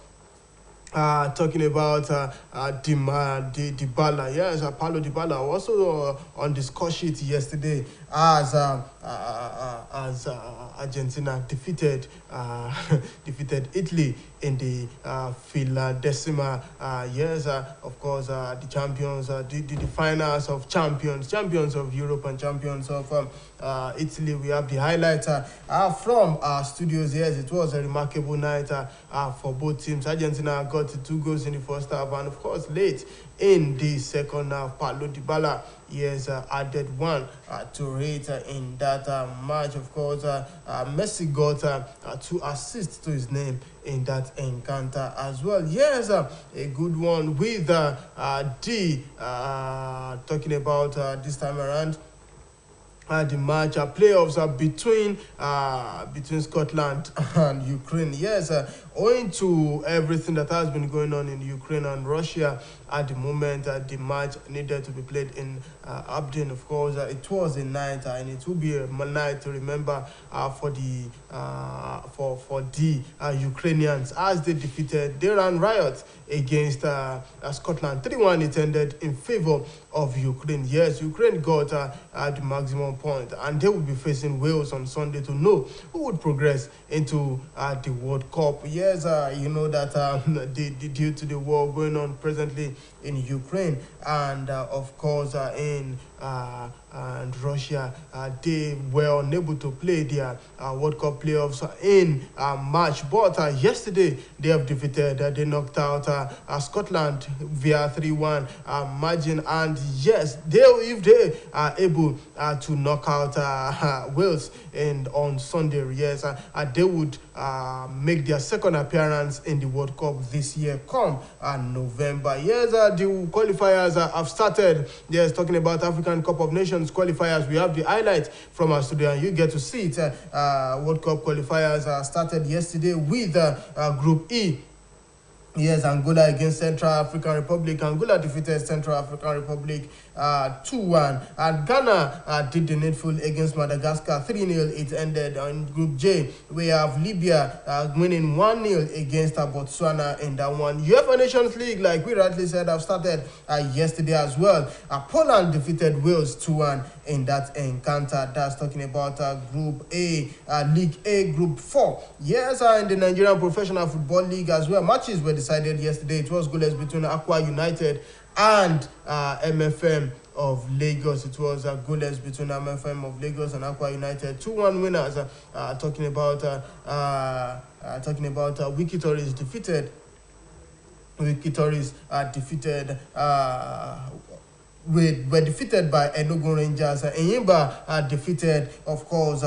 Speaker 12: Talking about Dybala, yes, Paulo Dybala also on the score sheet yesterday as Argentina defeated defeated Italy in the Philadecima. Yes, of course, the champions, the finals of champions of Europe and champions of Italy. We have the highlights from our studios. Yes, it was a remarkable night for both teams. Argentina got 2 goals in the first half, and of course, late in the second half, Paulo Dybala added 1 to it in that match. Of course, Messi got 2 assists to his name in that encounter as well. Yes, a good one with talking about this time around. the match playoffs between Scotland and Ukraine. Yes, owing to everything that has been going on in Ukraine and Russia at the moment, the match needed to be played in Aberdeen. Of course, it was a night, and it will be a night to remember for the Ukrainians as they ran riot against Scotland. 3-1 it ended in favor of Ukraine. Yes, Ukraine got the maximum point, and they will be facing Wales on Sunday to know who would progress into the World Cup. Yes, you know that due to the war going on presently in Ukraine and of course in and Russia, they were unable to play their World Cup playoffs in March. But yesterday, they have defeated, they knocked out Scotland via 3-1 margin. And yes, if they are able to knock out Wales on Sunday, yes, they would make their second appearance in the World Cup this year come November. Yes, the qualifiers have started. Yes, talking about African Cup of Nations qualifiers, we have the highlights from our studio and you get to see it. World Cup qualifiers started yesterday with Group E. Yes, Angola against Central African Republic. Angola defeated Central African Republic 2-1. And Ghana did the needful against Madagascar 3-0. It ended on Group J. We have Libya winning 1-0 against Botswana in that one. UEFA Nations League, like we rightly said, have started yesterday as well. Poland defeated Wales 2-1 in that encounter. That's talking about Group A, League A, Group 4. Yes, in the Nigerian Professional Football League as well, matches were decided yesterday. It was goalless between Aqua United and MFM of Lagos. It was goalless between MFM of Lagos and Aqua United. 2-1 winners. Talking about Wiki Tories defeated. Wiki Tories defeated. Were defeated by Enugu Rangers. Enyimba defeated, of course,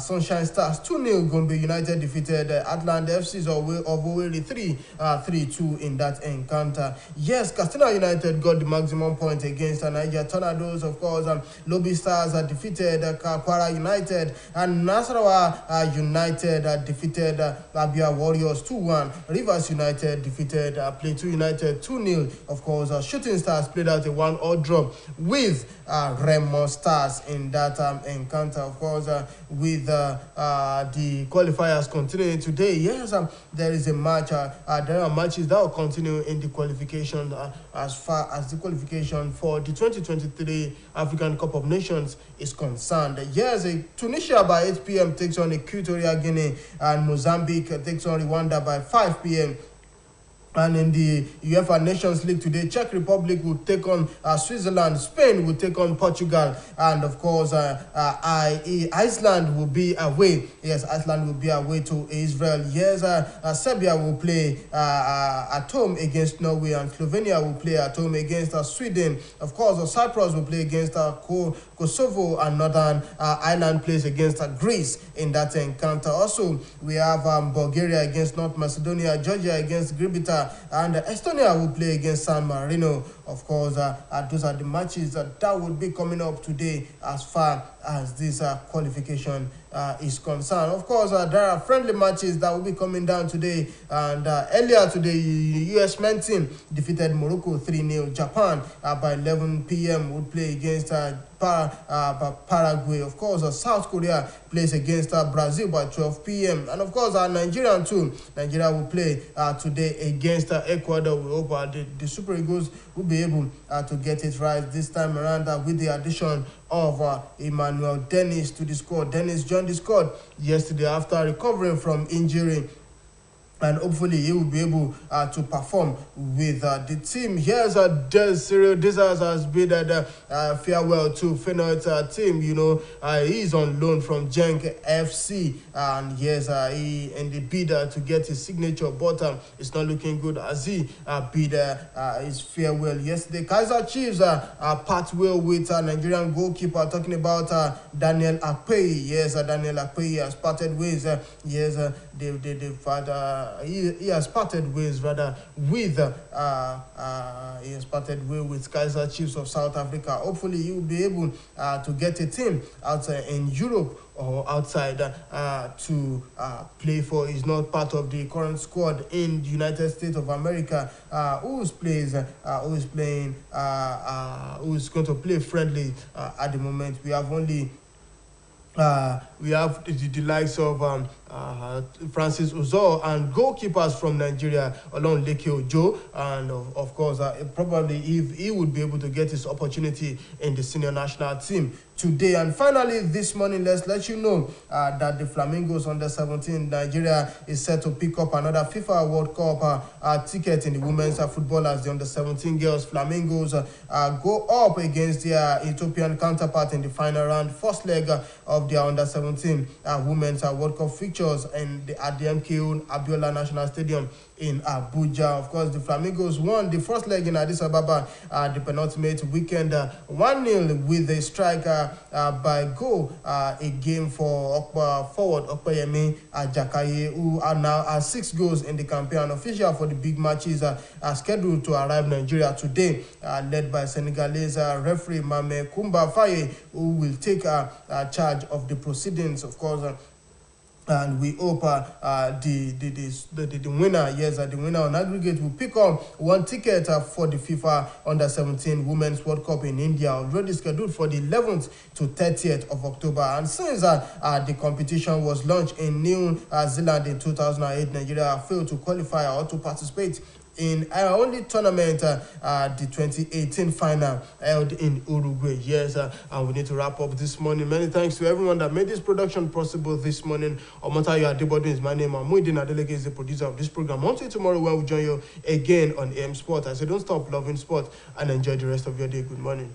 Speaker 12: Sunshine Stars 2-0. Gombe United defeated Atland FCs of Owerri 3-2 in that encounter. Yes, Katsina United got the maximum point against Niger Tornadoes. Of course, Lobby Stars defeated Kwara United, and Nasarawa United defeated Abia Warriors 2-1. Rivers United defeated Plateau United 2-0. Of course, Shooting Stars played out a 1-1 draw with Remo Stars in that encounter. Of course, with the qualifiers continuing today. Yes, there is a match. There are matches that will continue in the qualification as far as the qualification for the 2023 African Cup of Nations is concerned. Yes, Tunisia by 8 p.m. takes on Equatorial Guinea, and Mozambique takes on Rwanda by 5 p.m. And in the UEFA Nations League today, Czech Republic will take on Switzerland, Spain will take on Portugal, and of course, Iceland will be away. Yes, Iceland will be away to Israel. Yes, Serbia will play at home against Norway, and Slovenia will play at home against Sweden. Of course, Cyprus will play against Kosovo, and Northern Ireland plays against Greece in that encounter. Also, we have Bulgaria against North Macedonia, Georgia against Gibraltar, and Estonia will play against San Marino. Of course, those are the matches that would be coming up today as far as this qualification is concerned. Of course, there are friendly matches that will be coming down today. And earlier today, U.S. men team defeated Morocco 3-0. Japan by 11 p.m. would play against Paraguay. Of course, South Korea plays against Brazil by 12 p.m. And of course, Nigeria too. Nigeria will play today against Ecuador. We hope the Super Eagles will be able to get it right this time around with the addition of Emmanuel Dennis to the squad. Dennis joined the squad yesterday after recovering from injury, and hopefully he will be able to perform with the team. Here's Cyril Dizas has bid farewell to Feyenoord team. You know, he is on loan from Genk FC, and yes, he in the bid to get his signature, but it's not looking good as he bid his farewell yesterday. Kaizer Chiefs part well with Nigerian goalkeeper, talking about Daniel Akpeyi. Yes, Daniel Akpeyi has parted ways. Yes, they've had he has parted ways rather with Kaiser Chiefs of South Africa. Hopefully, he will be able to get a team out in Europe or outside to play for. He's not part of the current squad in the United States of America. Who is going to play friendly at the moment? We have only the likes of Francis Uzo and goalkeepers from Nigeria, along Leke Ojo, and of course, probably if he would be able to get his opportunity in the senior national team today. And finally, this morning, let's let you know that the Flamingos under-17 Nigeria is set to pick up another FIFA World Cup ticket in the women's football as the under-17 girls Flamingos go up against their Ethiopian counterpart in the final round, first leg of their under-17 women's World Cup fixtures at the MKO Abiola National Stadium in Abuja. Of course, the Flamingos won the first leg in Addis Ababa the penultimate weekend 1-0 with a striker by goal again for forward Okpeyemi Ajakaye, who are now 6 goals in the campaign. Official for the big matches are scheduled to arrive Nigeria today, led by Senegalese referee Mame Kumba Faye, who will take charge of the proceedings, of course. And we hope the winner, the winner on aggregate will pick up one ticket for the FIFA Under-17 Women's World Cup in India, already scheduled for the 11th to 30th of October. And since the competition was launched in New Zealand in 2008, Nigeria failed to qualify or to participate in our only tournament, the 2018 final held in Uruguay. Yes, and we need to wrap up this morning. Many thanks to everyone that made this production possible this morning. Omotayo Adebodun is my name. Muideen Adeleke is the producer of this program. Until tomorrow, when we join you again on AM Sport. I say don't stop loving sport and enjoy the rest of your day. Good morning.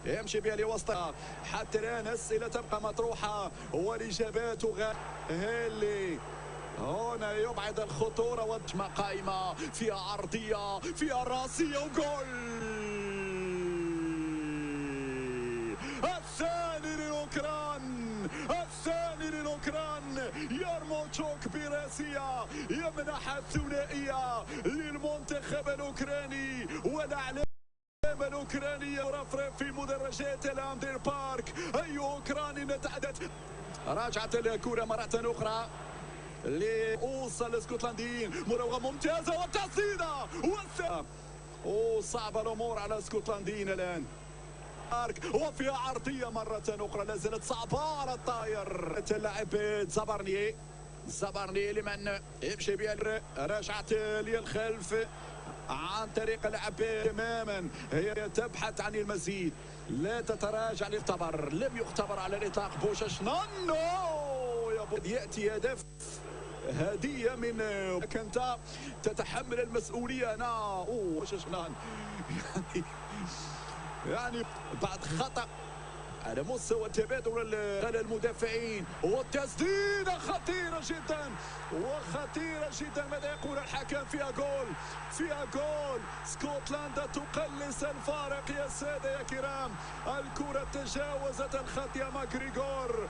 Speaker 13: يمشي بها لوسطها حتى الآن أسئلة تبقى مطروحة والإجابات هيلي هنا يبعد الخطورة وجمع قائمة فيها عرضية فيها راسية وجول الثاني للأوكران يرموتشوك براسية يمنح الثنائية للمنتخب الأوكراني ونعلم الأوكرانية رفرف في مدرجات الأندير بارك. أي أوكراني نتحدث. راجعت الكرة مرة أخرى لأوصل الاسكتلنديين. مراوغة ممتازة والتسديدة صعبة الأمور على الاسكتلنديين الآن. وفيها عرضية مرة أخرى لازالت صعبة على الطاير. اللاعب زبرني لمن يمشي بها راجعت للخلف عن طريق اللعب تماما. هي تبحث عن المزيد لا تتراجع. لم يختبر على الإطلاق بوشاشنان. يأتي هدف هدية من كنت تتحمل المسؤولية هنا. بوشاشنان يعني بعد خطأ على مستوى تبادل المدافعين والتسديدة خطيرة جدا ماذا يقول الحكم؟ فيها جول اسكتلندا تقلص الفارق يا سادة يا كرام. الكرة تجاوزت الخط يا ماغريغور